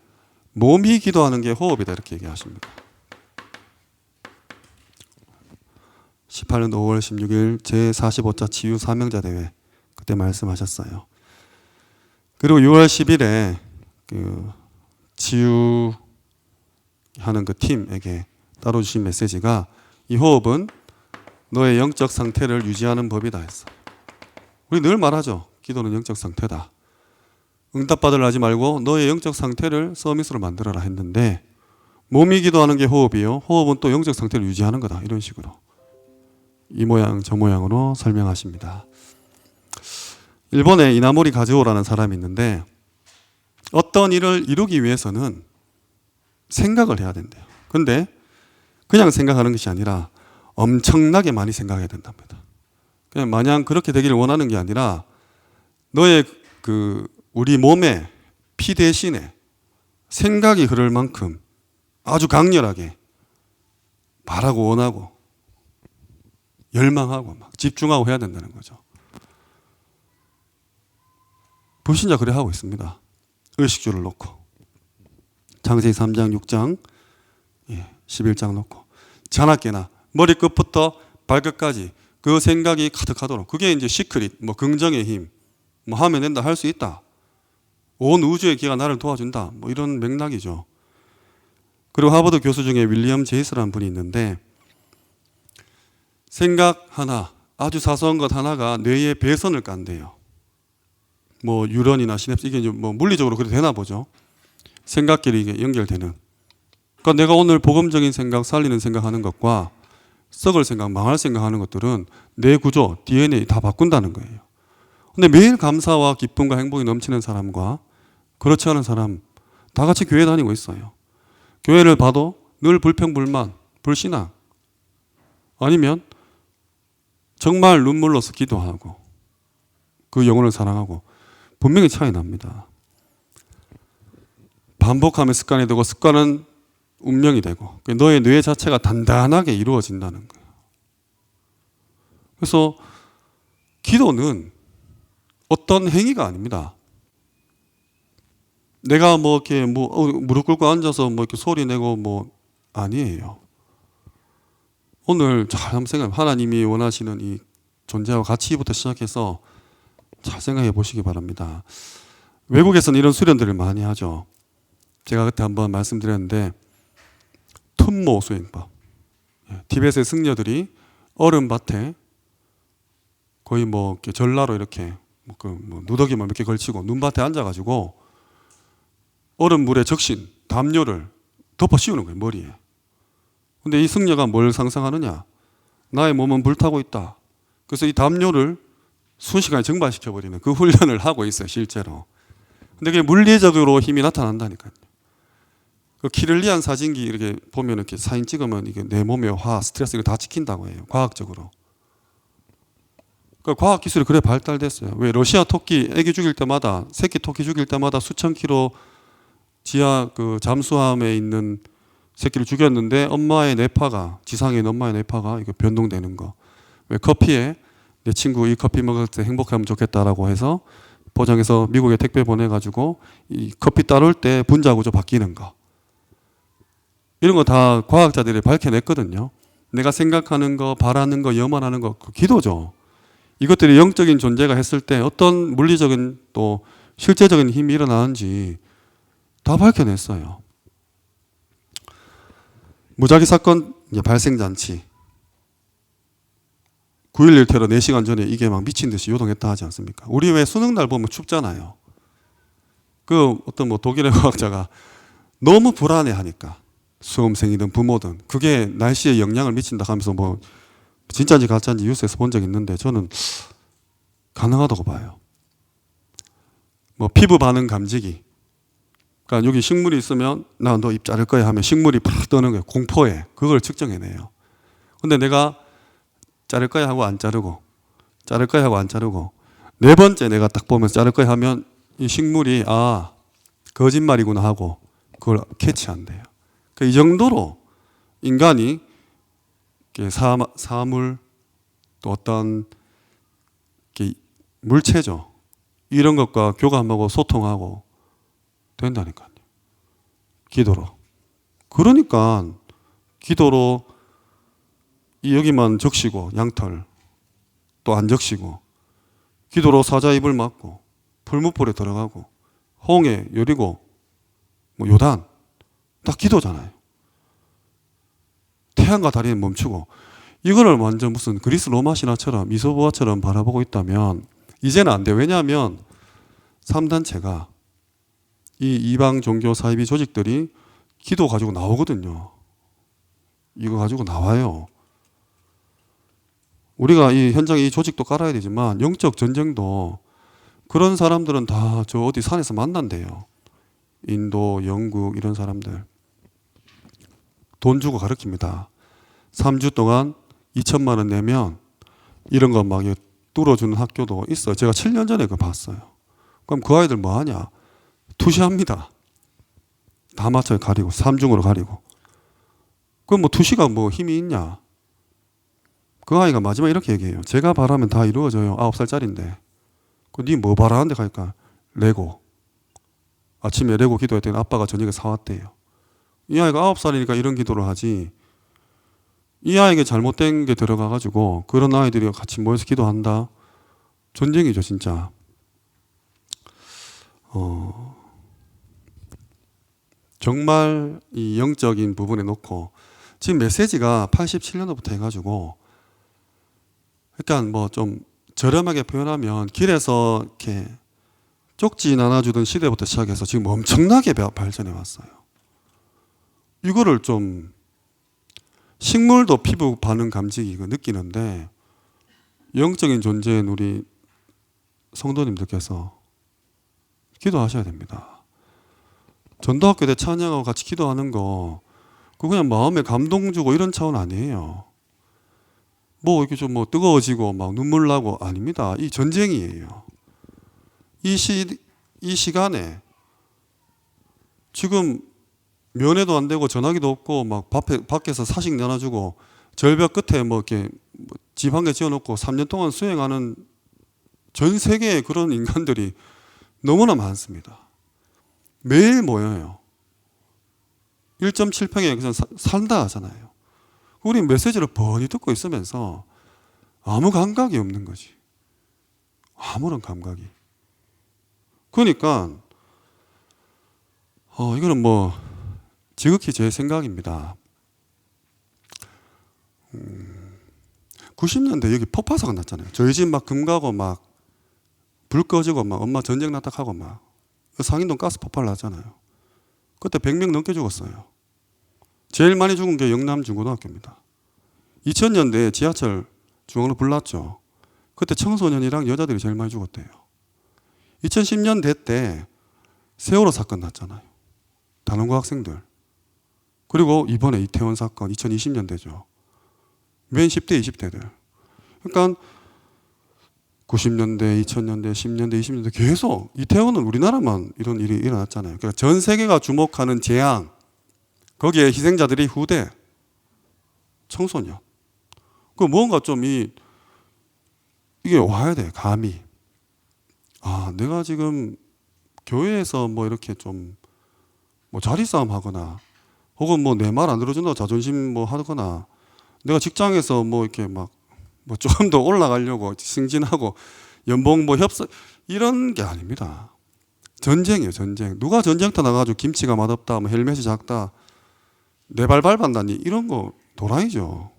Speaker 1: 몸이 기도하는 게 호흡이다. 이렇게 얘기하십니다. 18년도 5월 16일 제45차 치유 사명자 대회 그때 말씀하셨어요. 그리고 6월 10일에 그 치유하는 그 팀에게 따로 주신 메시지가 이 호흡은 너의 영적 상태를 유지하는 법이다 했어. 우리 늘 말하죠. 기도는 영적 상태다. 응답받으려 하지 말고 너의 영적 상태를 서밋으로 만들어라 했는데 몸이 기도하는 게 호흡이요. 호흡은 또 영적 상태를 유지하는 거다. 이런 식으로 이 모양 저 모양으로 설명하십니다. 일본에 이나모리 가즈오라는 사람이 있는데 어떤 일을 이루기 위해서는 생각을 해야 된대요. 근데 그냥 생각하는 것이 아니라 엄청나게 많이 생각해야 된답니다. 그냥 마냥 그렇게 되기를 원하는 게 아니라 너의 그 우리 몸에 피 대신에 생각이 흐를 만큼 아주 강렬하게 바라고 원하고 열망하고 막 집중하고 해야 된다는 거죠. 불신자 그래 하고 있습니다. 의식주를 놓고 창세기 3장 6장 11장 놓고 자나깨나 머리끝부터 발끝까지 그 생각이 가득하도록 그게 이제 시크릿 뭐 긍정의 힘 뭐 하면 된다 할 수 있다. 온 우주의 기가 나를 도와준다. 뭐 이런 맥락이죠. 그리고 하버드 교수 중에 윌리엄 제이스라는 분이 있는데 생각 하나 아주 사소한 것 하나가 뇌의 배선을 깐대요. 뭐 뉴런이나 시냅스 이게 뭐 물리적으로 그래도 되나 보죠. 생각끼리 이게 연결되는. 그러니까 내가 오늘 복음적인 생각, 살리는 생각하는 것과 썩을 생각, 망할 생각하는 것들은 뇌 구조, DNA 다 바꾼다는 거예요. 근데 매일 감사와 기쁨과 행복이 넘치는 사람과 그렇지 않은 사람 다 같이 교회 다니고 있어요. 교회를 봐도 늘 불평불만, 불신앙 아니면 정말 눈물로서 기도하고 그 영혼을 사랑하고 분명히 차이 납니다. 반복하면 습관이 되고 습관은 운명이 되고 너의 뇌 자체가 단단하게 이루어진다는 거예요. 그래서 기도는 어떤 행위가 아닙니다. 내가 뭐 이렇게 무릎 꿇고 앉아서 뭐 이렇게 소리 내고 뭐 아니에요. 오늘 잘 한번 생각해. 하나님이 원하시는 이 존재와 가치부터 시작해서 잘 생각해 보시기 바랍니다. 외국에서는 이런 수련들을 많이 하죠. 제가 그때 한번 말씀드렸는데 툰모 수행법. 티베트의 승려들이 얼음밭에 거의 뭐 이렇게 전라로 이렇게 뭐 누더기만 몇 개 걸치고 눈밭에 앉아가지고 얼음물에 적신 담요를 덮어 씌우는 거예요, 머리에. 근데 이 승려가 뭘 상상하느냐? 나의 몸은 불타고 있다. 그래서 이 담요를 순식간에 증발시켜버리는 그 훈련을 하고 있어요, 실제로. 근데 그게 물리적으로 힘이 나타난다니까요. 그 키를리안 사진기 이렇게 보면 이렇게 사진 찍으면 이게 내 몸의 화, 스트레스 이거 다 찍힌다고 해요, 과학적으로. 그러니까 과학 기술이 그래 발달됐어요. 왜 러시아 토끼 애기 죽일 때마다 새끼 토끼 죽일 때마다 수천 킬로 지하 그 잠수함에 있는 새끼를 죽였는데 엄마의 뇌파가 지상에 있는 엄마의 뇌파가 이거 변동되는 거. 왜 커피에 내 친구 이 커피 먹을 때 행복하면 좋겠다라고 해서 포장해서 미국에 택배 보내가지고 이 커피 따를 때 분자 구조 바뀌는 거. 이런 거 다 과학자들이 밝혀냈거든요. 내가 생각하는 거, 바라는 거, 염원하는 거, 그 기도죠. 이것들이 영적인 존재가 했을 때 어떤 물리적인 또 실제적인 힘이 일어나는지 다 밝혀냈어요. 무작위 사건 발생잔치 9.11 테러 4시간 전에 이게 막 미친 듯이 요동했다 하지 않습니까? 우리 왜 수능날 보면 춥잖아요. 그 어떤 뭐 독일의 과학자가 너무 불안해하니까 수험생이든 부모든 그게 날씨에 영향을 미친다 하면서 뭐 진짜인지 가짜인지 뉴스에서 본 적이 있는데 저는 가능하다고 봐요. 뭐 피부 반응 감지기. 그러니까 여기 식물이 있으면 나 너 입 자를 거야 하면 식물이 팍 떠는 거예요. 공포에. 그걸 측정해내요. 근데 내가 자를 거야 하고 안 자르고 자를 거야 하고 안 자르고 네 번째 내가 딱 보면서 자를 거야 하면 이 식물이 아 거짓말이구나 하고 그걸 캐치한대요. 그러니까 이 정도로 인간이 사물 또 어떤 물체죠. 이런 것과 교감하고 소통하고 된다니까요. 기도로. 그러니까 기도로 이 여기만 적시고 양털 또 안 적시고 기도로 사자 입을 막고 풀무불에 들어가고 홍해 여리고 뭐 요단 다 기도잖아요. 태양과 달이 멈추고 이거를 완전 무슨 그리스 로마 신화처럼 이소부화처럼 바라보고 있다면 이제는 안 돼요. 왜냐하면 3단체가 이 이방 종교 사이비 조직들이 기도 가지고 나오거든요. 이거 가지고 나와요. 우리가 이 현장에 이 조직도 깔아야 되지만 영적 전쟁도 그런 사람들은 다 저 어디 산에서 만난대요. 인도, 영국 이런 사람들. 돈 주고 가르칩니다. 3주 동안 2천만 원 내면 이런 거 막 뚫어주는 학교도 있어요. 제가 7년 전에 그거 봤어요. 그럼 그 아이들 뭐 하냐? 투시합니다. 다 맞춰요. 가리고. 3중으로 가리고. 그럼 뭐 투시가 뭐 힘이 있냐? 그 아이가 마지막에 이렇게 얘기해요. 제가 바라면 다 이루어져요. 9살짜리인데. 니 뭐 바라는데 갈까? 레고. 아침에 레고 기도했더니 아빠가 저녁에 사왔대요. 이 아이가 9살이니까 이런 기도를 하지. 이 아이에게 잘못된 게 들어가가지고 그런 아이들이 같이 모여서 기도한다. 전쟁이죠, 진짜. 정말 이 영적인 부분에 놓고 지금 메시지가 87년도부터 해가지고 그러니까 뭐 좀 저렴하게 표현하면 길에서 이렇게 쪽지 나눠주던 시대부터 시작해서 지금 엄청나게 발전해 왔어요. 이거를 좀 식물도 피부 반응 감지기 이거 느끼는데 영적인 존재인 우리 성도님들께서 기도하셔야 됩니다. 전도학교 때 찬양하고 같이 기도하는 거 그거 그냥 마음에 감동 주고 이런 차원 아니에요. 뭐 이렇게 좀 뭐 뜨거워지고 막 눈물 나고 아닙니다. 이 전쟁이에요. 이 시간에 지금 면회도 안 되고 전화기도 없고 막 밖에서 사식 나눠주고 절벽 끝에 뭐 이렇게 집 한 개 지어놓고 3년 동안 수행하는 전 세계의 그런 인간들이 너무나 많습니다. 매일 모여요. 1.7평에 그냥 산다 하잖아요. 우리 메시지를 뻔히 듣고 있으면서 아무 감각이 없는 거지. 아무런 감각이. 그러니까 이거는 뭐 지극히 제 생각입니다. 90년대 여기 폭파사가 났잖아요. 저희 집 막 금 가고 막 불 꺼지고 막 엄마 전쟁 났다 하고 막 상인동 가스 폭발 났잖아요. 그때 100명 넘게 죽었어요. 제일 많이 죽은 게 영남 중고등학교입니다. 2000년대에 지하철 중앙으로 불났죠. 그때 청소년이랑 여자들이 제일 많이 죽었대요. 2010년대 때 세월호 사건 났잖아요. 단원고 학생들. 그리고 이번에 이태원 사건 2020년대죠. 맨 10대, 20대들. 그러니까 90년대, 2000년대, 10년대, 20년대 계속 이태원은 우리나라만 이런 일이 일어났잖아요. 그러니까 전 세계가 주목하는 재앙. 거기에 희생자들이 후대, 청소년. 그 뭔가 좀 이게 와야 돼, 감이. 아, 내가 지금 교회에서 뭐 이렇게 좀 뭐 자리 싸움 하거나 혹은 뭐 내 말 안 들어준다고 자존심 뭐 하거나 내가 직장에서 뭐 이렇게 막 뭐 조금 더 올라가려고 승진하고 연봉 뭐 협상 이런 게 아닙니다. 전쟁이에요, 전쟁. 누가 전쟁터 나가지고 김치가 맛없다, 뭐 헬멧이 작다, 내 발 밟았다니 이런 거 도라이죠.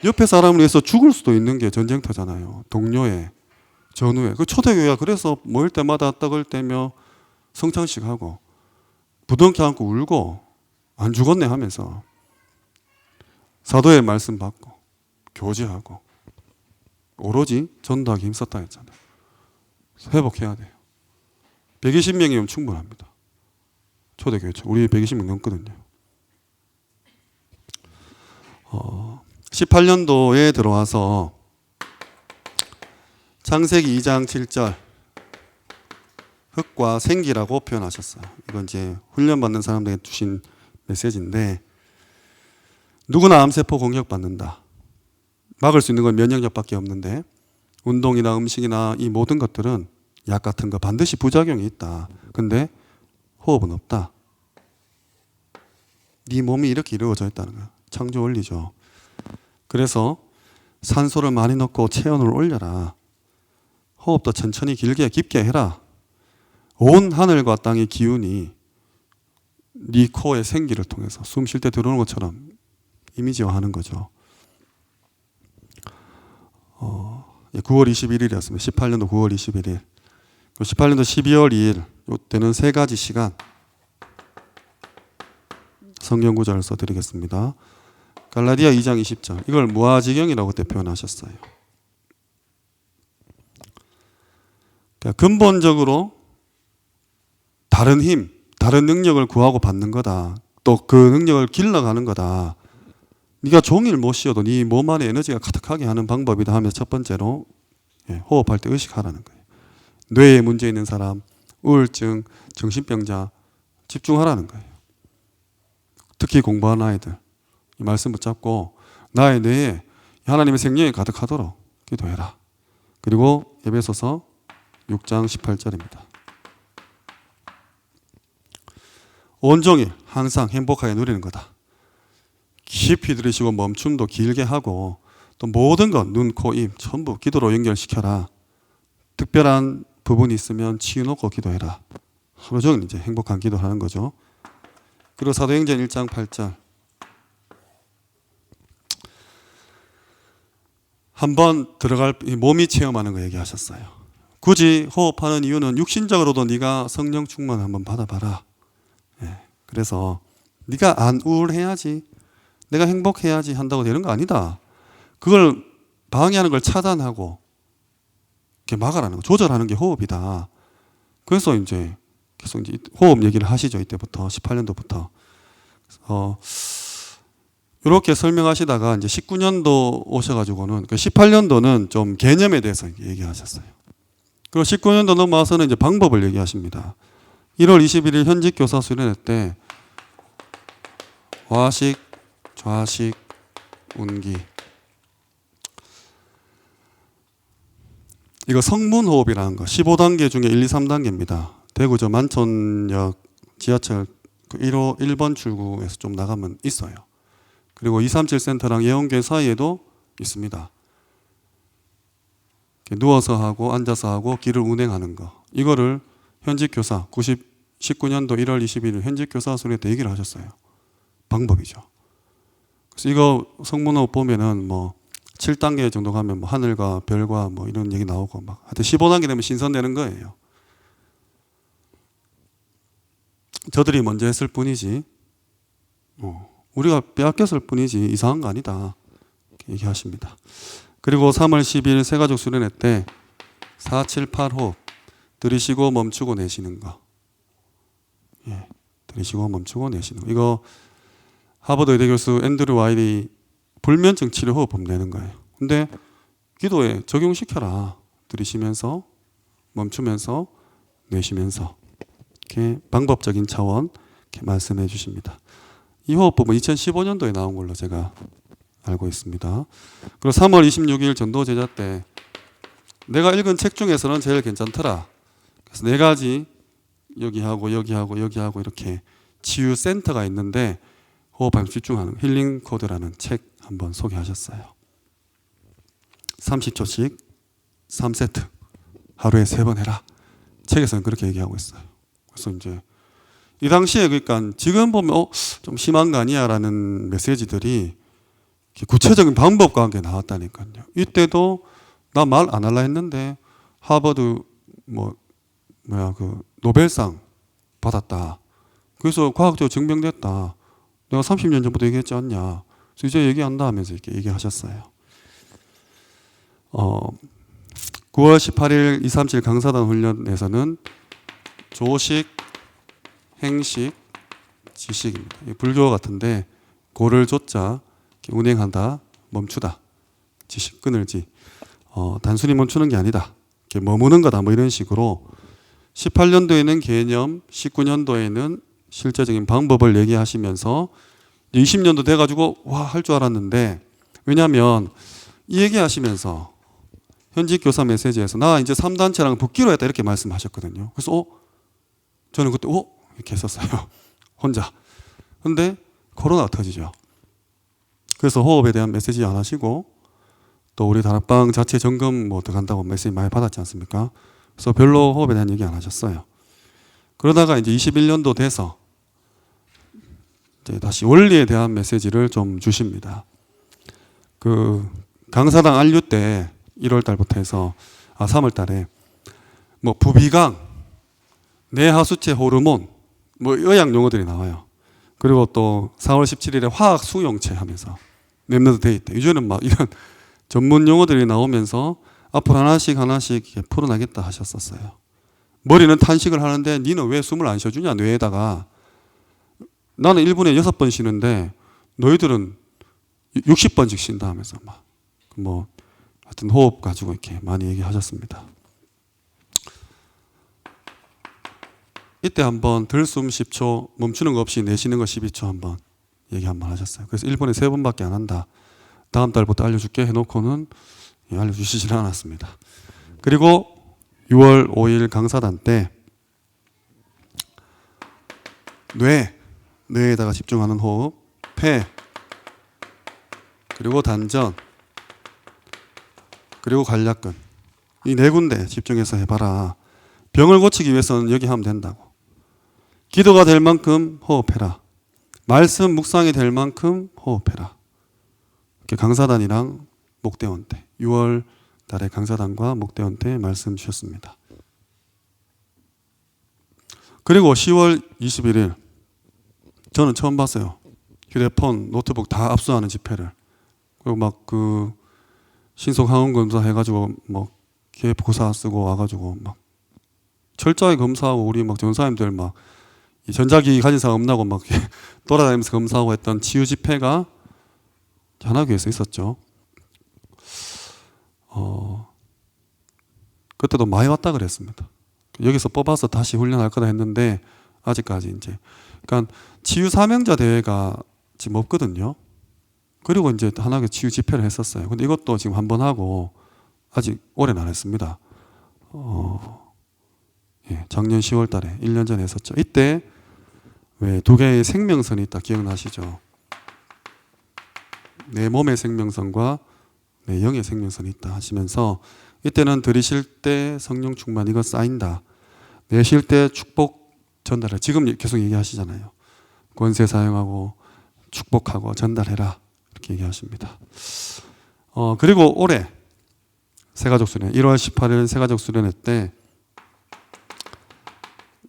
Speaker 1: 옆에 사람을 위해서 죽을 수도 있는 게 전쟁터잖아요. 동료에, 전후에. 그 초대교회가 그래서 모일 때마다 떡을 떼며 성찬식 하고 부둥켜 안고 울고 안 죽었네 하면서 사도의 말씀 받고 교제하고 오로지 전도하기 힘썼다 했잖아요. 회복해야 돼요. 120명이면 충분합니다. 초대교회 우리 120명 넘거든요. 18년도에 들어와서 창세기 2장 7절 흙과 생기라고 표현하셨어요. 이건 이제 훈련받는 사람들에게 주신 메시지인데 누구나 암세포 공격받는다. 막을 수 있는 건 면역력밖에 없는데 운동이나 음식이나 이 모든 것들은 약 같은 거 반드시 부작용이 있다. 근데 호흡은 없다. 네 몸이 이렇게 이루어져 있다는 거야. 창조 원리죠. 그래서 산소를 많이 넣고 체온을 올려라. 호흡도 천천히 길게 깊게 해라. 온 하늘과 땅의 기운이 네 코의 생기를 통해서 숨 쉴 때 들어오는 것처럼 이미지화하는 거죠. 9월 21일이었습니다. 18년도 9월 21일. 18년도 12월 2일 이때는 세 가지 시간 성경 구절을 써드리겠습니다. 갈라디아 2장 20절. 이걸 무아지경이라고 그때 표현하셨어요. 그러니까 근본적으로 다른 힘, 다른 능력을 구하고 받는 거다. 또 그 능력을 길러가는 거다. 네가 종일 못 쉬어도 네 몸 안에 에너지가 가득하게 하는 방법이다 하면서 첫 번째로 호흡할 때 의식하라는 거예요. 뇌에 문제 있는 사람, 우울증, 정신병자 집중하라는 거예요. 특히 공부하는 아이들 이 말씀 붙잡고 나의 뇌에 하나님의 생명이 가득하도록 기도해라. 그리고 에베소서 6장 18절입니다. 온종일 항상 행복하게 누리는 거다. 깊이 들이쉬고 멈춤도 길게 하고 또 모든 것, 눈, 코, 입 전부 기도로 연결시켜라. 특별한 부분이 있으면 치유놓고 기도해라. 하루 종일 이제 행복한 기도를 하는 거죠. 그리고 사도행전 1장 8절. 한번 들어갈 몸이 체험하는 거 얘기하셨어요. 굳이 호흡하는 이유는 육신적으로도 네가 성령 충만 한번 받아봐라. 그래서 네가 안 우울해야지, 내가 행복해야지 한다고 되는 거 아니다. 그걸 방해하는 걸 차단하고 이렇게 막아라는 거, 조절하는 게 호흡이다. 그래서 이제 계속 이제 호흡 얘기를 하시죠. 이때부터 18년도부터. 이렇게 설명하시다가 이제 19년도 오셔가지고는 18년도는 좀 개념에 대해서 얘기하셨어요. 그리고 19년도 넘어와서는 이제 방법을 얘기하십니다. 1월 21일 현직 교사 수련회 때 와식, 좌식, 운기 이거 성문호흡이라는 거 15단계 중에 1, 2, 3단계입니다. 대구 저 만촌역 지하철 1호 1번 출구에서 좀 나가면 있어요. 그리고 237 센터랑 예원교회 사이에도 있습니다. 누워서 하고 앉아서 하고 길을 운행하는 거. 이거를 현직 교사 19년도 1월 21일 현직 교사 수련회 때 얘기를 하셨어요. 방법이죠. 그래서 이거 성문호흡 보면은 뭐 7단계 정도 가면 뭐 하늘과 별과 뭐 이런 얘기 나오고 막 하여튼 15단계 되면 신선되는 거예요. 저들이 먼저 했을 뿐이지 우리가 빼앗겼을 뿐이지 이상한 거 아니다. 이렇게 얘기하십니다. 그리고 3월 10일 새가족 수련회 때 478호흡 들이쉬고 멈추고 내쉬는 거. 들이쉬고 멈추고 내쉬는 거. 이거 하버드 의대 교수 앤드류 와일이 불면증 치료 호흡법 내는 거예요. 근데 기도에 적용시켜라. 들이쉬면서 멈추면서 내쉬면서 이렇게 방법적인 차원 이렇게 말씀해 주십니다. 이 호흡법은 2015년도에 나온 걸로 제가 알고 있습니다. 그리고 3월 26일 전도 제자 때 내가 읽은 책 중에서는 제일 괜찮더라. 그래서 네 가지 여기하고 여기하고 여기하고 이렇게 치유 센터가 있는데 호흡에 집중하는 힐링 코드라는 책 한번 소개하셨어요. 30초씩 3세트 하루에 3번 해라. 책에서는 그렇게 얘기하고 있어요. 그래서 이제 이 당시에 그러니까 지금 보면 좀 심한 거 아니야 라는 메시지들이 구체적인 방법과 함께 나왔다니까요. 이때도 나 말 안 할라 했는데 하버드 그 노벨상 받았다. 그래서 과학적으로 증명됐다. 내가 30년 전부터 얘기했지 않냐. 그래서 이제 얘기한다 하면서 이렇게 얘기하셨어요. 9월 18일 237 강사단 훈련에서는 조식, 행식, 지식입니다. 불교 같은데 고를 조자 운행한다, 멈추다, 지식 끊을지. 단순히 멈추는 게 아니다. 이렇게 머무는 거다. 뭐 이런 식으로 18년도에는 개념, 19년도에는 실제적인 방법을 얘기하시면서 20년도 돼가지고 와, 할 줄 알았는데, 왜냐하면 이 얘기하시면서 현직 교사 메시지에서 나 이제 3단체랑 붙기로 했다 이렇게 말씀하셨거든요. 그래서 저는 그때 이렇게 했었어요. 혼자. 근데 코로나가 터지죠. 그래서 호흡에 대한 메시지 안 하시고 또 우리 다락방 자체 점검 뭐 들어간다고 메시지 많이 받았지 않습니까? 그래서 별로 호흡에 대한 얘기 안 하셨어요. 그러다가 이제 21년도 돼서 이제 다시 원리에 대한 메시지를 좀 주십니다. 그 강사당 안류 때 1월 달부터 해서 3월 달에 뭐 부비강, 뇌하수체 호르몬 뭐 의학 용어들이 나와요. 그리고 또 4월 17일에 화학 수용체 하면서 랩너드 데이 때 요즘은 막 이런 전문 용어들이 나오면서 앞으로 하나씩 풀어나겠다 하셨었어요. 머리는 탄식을 하는데 니는 왜 숨을 안 쉬어주냐 뇌에다가. 나는 1분에 6번 쉬는데 너희들은 60번씩 쉰다 하면서 막 뭐 하여튼 호흡 가지고 이렇게 많이 얘기하셨습니다. 이때 한번 들숨 10초, 멈추는 거 없이 내쉬는 거 12초 한번 얘기 한번 하셨어요. 그래서 1분에 3번밖에 안 한다. 다음 달부터 알려줄게 해놓고는 알려주시지는 않았습니다. 그리고 6월 5일 강사단 때 뇌에다가 집중하는 호흡, 폐, 그리고 단전, 그리고 관략근. 이 4군데 집중해서 해봐라. 병을 고치기 위해서는 여기 하면 된다고. 기도가 될 만큼 호흡해라. 말씀 묵상이 될 만큼 호흡해라. 이렇게 강사단이랑 목대원 때 6월 달에 강사단과 목대원 때 말씀 주셨습니다. 그리고 10월 21일 저는 처음 봤어요. 휴대폰, 노트북 다 압수하는 집회를. 그리고 막 그 신속 항원 검사 해가지고 뭐 기획고사 쓰고 와가지고 막 철저하게 검사하고 우리 막 전사님들 막 전자기기 가진 사람 없나고 막 돌아다니면서 검사하고 했던 치유 집회가 하나교에서 있었죠. 그때도 많이 왔다 그랬습니다. 여기서 뽑아서 다시 훈련할 거다 했는데 아직까지 이제 그러니까 치유 사명자 대회가 지금 없거든요. 그리고 이제 하나교 치유 집회를 했었어요. 근데 이것도 지금 한 번 하고 아직 올해는 안 했습니다. 작년 10월 달에 1년 전에 했었죠. 이때 왜 2개의 생명선이 있다 기억나시죠? 내 몸의 생명선과 내 영의 생명선이 있다 하시면서 이때는 들이쉴 때 성령 충만 이거 쌓인다. 내쉴 때 축복 전달해. 지금 계속 얘기하시잖아요. 권세 사용하고 축복하고 전달해라. 이렇게 얘기하십니다. 그리고 올해 새가족 수련 1월 18일 새가족 수련회 때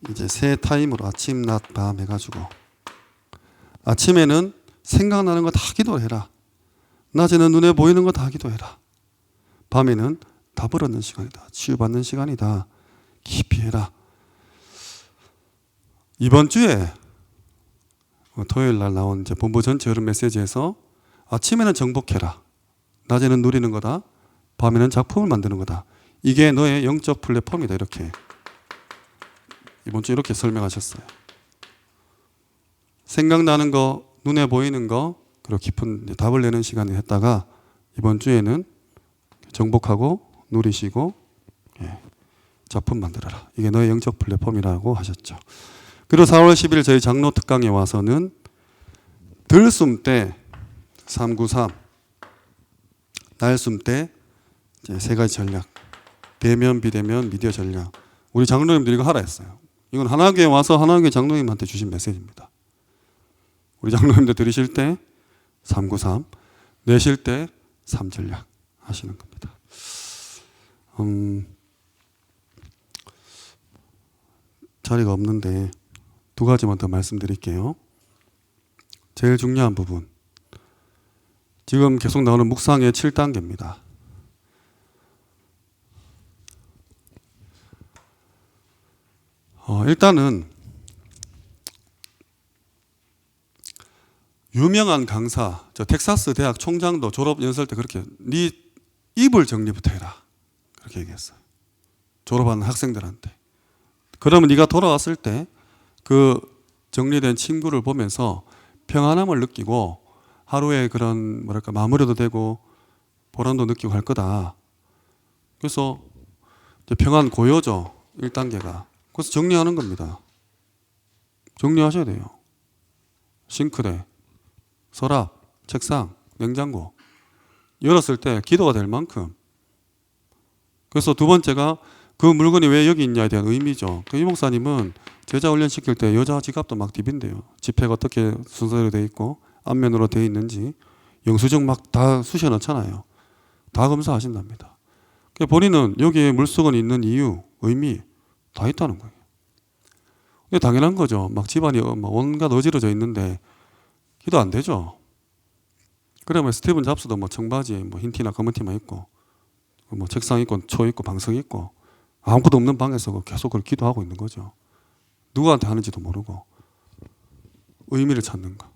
Speaker 1: 이제 새 타임으로 아침, 낮, 밤 해가지고 아침에는 생각나는 거 다 기도해라. 낮에는 눈에 보이는 거 다 기도해라. 밤에는 답을 얻는 시간이다. 치유받는 시간이다. 깊이 해라. 이번 주에 토요일 날 나온 이제 본부 전체 여름 메시지에서 아침에는 정복해라. 낮에는 누리는 거다. 밤에는 작품을 만드는 거다. 이게 너의 영적 플랫폼이다. 이렇게 이번 주 이렇게 설명하셨어요. 생각나는 거, 눈에 보이는 거, 그리고 깊은 답을 내는 시간을 했다가 이번 주에는 정복하고 누리시고 작품 만들어라. 이게 너의 영적 플랫폼이라고 하셨죠. 그리고 4월 10일 저희 장로 특강에 와서는 들숨 때 393, 날숨 때 3가지 전략, 대면, 비대면, 미디어 전략. 우리 장로님들이 이거 하라 했어요. 이건 하나교회 와서 하나교회 장로님한테 주신 메시지입니다. 우리 장로님들 들으실 때 393, 내쉴 때 3전략 하시는 겁니다. 자리가 없는데 2가지만 더 말씀드릴게요. 제일 중요한 부분. 지금 계속 나오는 묵상의 7단계입니다. 일단은 유명한 강사, 저 텍사스 대학 총장도 졸업 연설 때 그렇게 네 입을 정리부터 해라. 그렇게 얘기했어요. 졸업하는 학생들한테. 그러면 네가 돌아왔을 때 그 정리된 친구를 보면서 평안함을 느끼고 하루에 그런 뭐랄까 마무리도 되고 보람도 느끼고 할 거다. 그래서 이제 평안 고요죠. 1단계가. 그래서 정리하는 겁니다. 정리하셔야 돼요. 싱크대, 서랍, 책상, 냉장고. 열었을 때 기도가 될 만큼. 그래서 두 번째가 그 물건이 왜 여기 있냐에 대한 의미죠. 이 목사님은 제자 훈련 시킬 때 여자 지갑도 막 디빈대요. 지폐가 어떻게 순서대로 돼 있고 앞면으로 돼 있는지 영수증 막 다 쑤셔 넣잖아요. 다 검사하신답니다. 본인은 여기에 물수건이 있는 이유, 의미 다 있다는 거예요. 당연한 거죠. 막 집안이 막 온갖 어지러져 있는데 기도 안 되죠. 그러면 스티븐 잡스도 뭐 청바지에 뭐 흰 티나 검은 티만 입고 뭐 책상 있고 초 있고 방석 있고 아무것도 없는 방에서 계속 그걸 기도하고 있는 거죠. 누구한테 하는지도 모르고 의미를 찾는 거.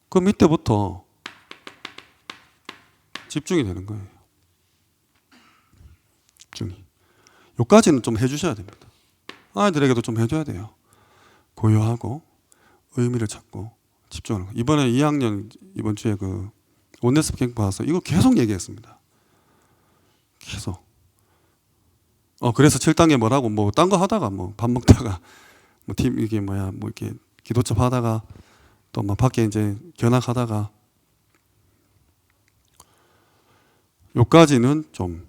Speaker 1: 그 밑에부터 집중이 되는 거예요. 집중이. 요까지는 좀 해주셔야 됩니다. 아이들에게도 좀 해줘야 돼요. 고요하고 의미를 찾고 집중하는 거. 이번에 2학년 이번 주에 그 원네스 캠프 와서 이거 계속 얘기했습니다. 계속. 그래서 7단계 뭐라고 뭐 딴 거 하다가 뭐 밥 먹다가 뭐 팀 이게 뭐야 뭐 이렇게 기도첩 하다가 또 막 밖에 이제 견학하다가 요까지는 좀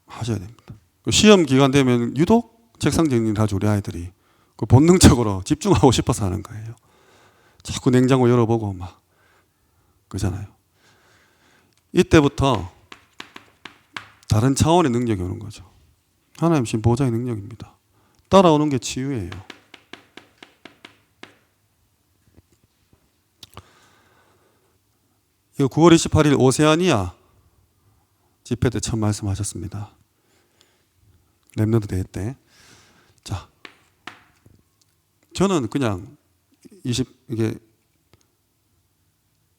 Speaker 1: 하셔야 됩니다. 시험 기간 되면 유독 책상 정리를 하죠. 우리 아이들이 그 본능적으로 집중하고 싶어서 하는 거예요. 자꾸 냉장고 열어보고 막 그러잖아요. 이때부터 다른 차원의 능력이 오는 거죠. 하나님 신 보좌의 능력입니다. 따라오는 게 치유예요. 이거 9월 28일 오세아니아 집회 때 처음 말씀하셨습니다. 랩너드 대회 때. 자, 저는 그냥 이게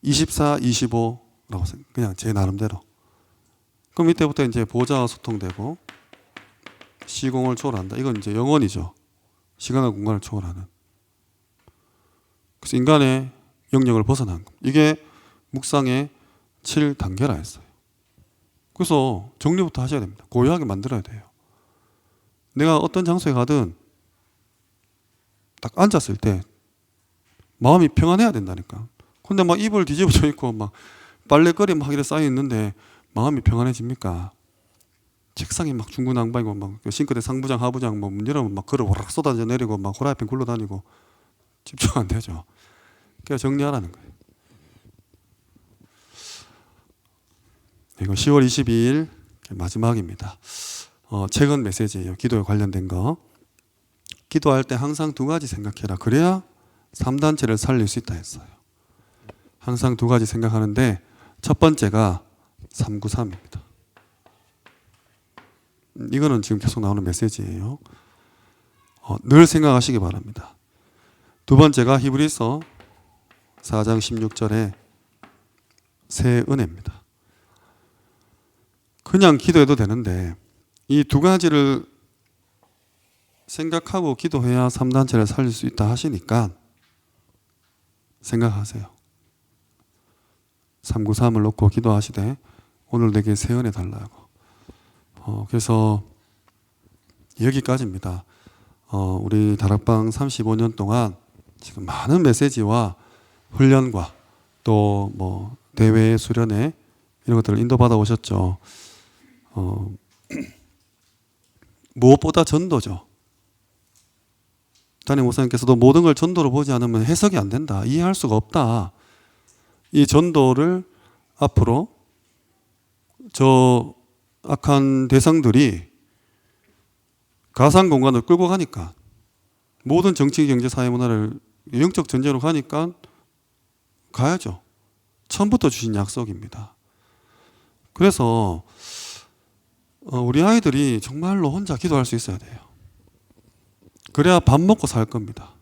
Speaker 1: 24, 25라고 생각. 그냥 제 나름대로. 그럼 이때부터 이제 보좌와 소통되고 시공을 초월한다. 이건 이제 영원이죠. 시간과 공간을 초월하는. 그래서 인간의 영역을 벗어난 겁니다. 이게 묵상의 7단계라 했어요. 그래서 정리부터 하셔야 됩니다. 고요하게 만들어야 돼요. 내가 어떤 장소에 가든 딱 앉았을 때 마음이 평안해야 된다니까. 근데 막 이불 뒤집어져 있고 막 빨래거리 막 이래 쌓여 있는데 마음이 평안해집니까? 책상이 막 중구난방이고 막 싱크대 상부장 하부장 뭐 문 열으면 막 걸어 오락 쏟아져 내리고 막 후라이팬 굴러다니고 집중 안 되죠. 그래서 정리하라는 거예요. 이거 10월 22일 마지막입니다. 최근 메시지예요. 기도에 관련된 거. 기도할 때 항상 두 가지 생각해라. 그래야 3단체를 살릴 수 있다 했어요. 항상 두 가지 생각하는데 첫 번째가 393입니다. 이거는 지금 계속 나오는 메시지예요. 늘 생각하시기 바랍니다. 두 번째가 히브리서 4장 16절에 새 은혜입니다. 그냥 기도해도 되는데 이 두 가지를 생각하고 기도해야 3단체를 살릴 수 있다 하시니까 생각하세요. 393을 놓고 기도하시되 오늘 내게 새 은혜 달라고. 그래서 여기까지입니다. 우리 다락방 35년 동안 지금 많은 메시지와 훈련과 또 뭐 대회 수련회 이런 것들을 인도받아 오셨죠. 무엇보다 전도죠. 담임 목사님께서도 모든 걸 전도로 보지 않으면 해석이 안 된다. 이해할 수가 없다. 이 전도를 앞으로 저 악한 대상들이 가상 공간을 끌고 가니까 모든 정치, 경제, 사회, 문화를 영적 전쟁으로 가니까 가야죠. 처음부터 주신 약속입니다. 그래서 우리 아이들이 정말로 혼자 기도할 수 있어야 돼요. 그래야 밥 먹고 살 겁니다.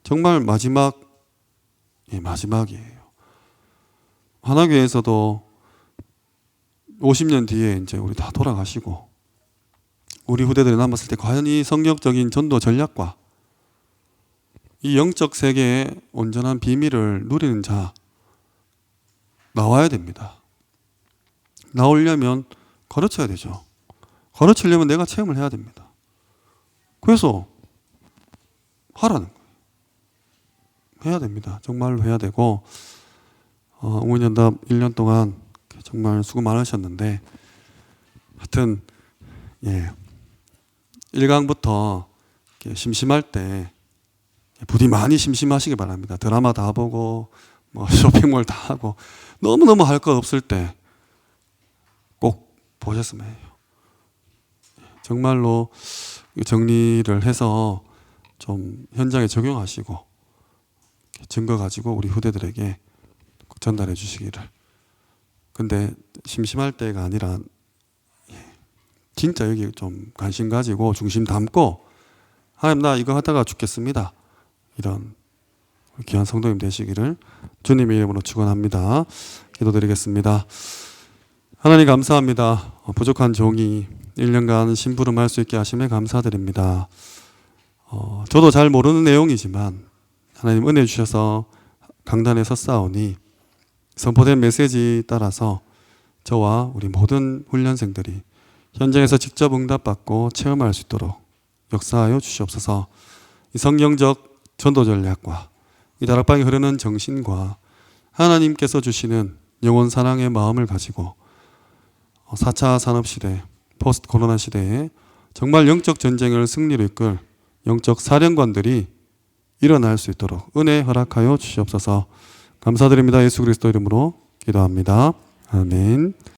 Speaker 1: 정말 마지막이에요. 하나교회에서도 50년 뒤에 이제 우리 다 돌아가시고 우리 후대들이 남았을 때 과연 이 성경적인 전도 전략과 이 영적 세계의 온전한 비밀을 누리는 자 나와야 됩니다. 나오려면 가르쳐야 되죠. 가르치려면 내가 체험을 해야 됩니다. 그래서 하라는 거예요. 해야 됩니다. 정말로 해야 되고 어머니연답 1년 동안 정말 수고 많으셨는데 하여튼 1강부터 심심할 때 부디 많이 심심하시기 바랍니다. 드라마 다 보고 뭐 쇼핑몰 다 하고 너무너무 할 것 없을 때 꼭 보셨으면 해요. 정말로 정리를 해서 좀 현장에 적용하시고 증거 가지고 우리 후대들에게 전달해 주시기를. 근데 심심할 때가 아니라 진짜 여기 좀 관심 가지고 중심 담고 하나님 나 이거 하다가 죽겠습니다. 이런 귀한 성도님 되시기를 주님의 이름으로 축원합니다. 기도드리겠습니다. 하나님 감사합니다. 부족한 종이 1년간 심부름할 수 있게 하심에 감사드립니다. 저도 잘 모르는 내용이지만 하나님 은혜 주셔서 강단에 섰사오니 선포된 메시지 따라서 저와 우리 모든 훈련생들이 현장에서 직접 응답받고 체험할 수 있도록 역사하여 주시옵소서. 이 성경적 전도 전략과 이 다락방에 흐르는 정신과 하나님께서 주시는 영혼 사랑의 마음을 가지고 4차 산업시대, 포스트 코로나 시대에 정말 영적 전쟁을 승리로 이끌 영적 사령관들이 일어날 수 있도록 은혜 허락하여 주시옵소서. 감사드립니다. 예수 그리스도 이름으로 기도합니다. 아멘.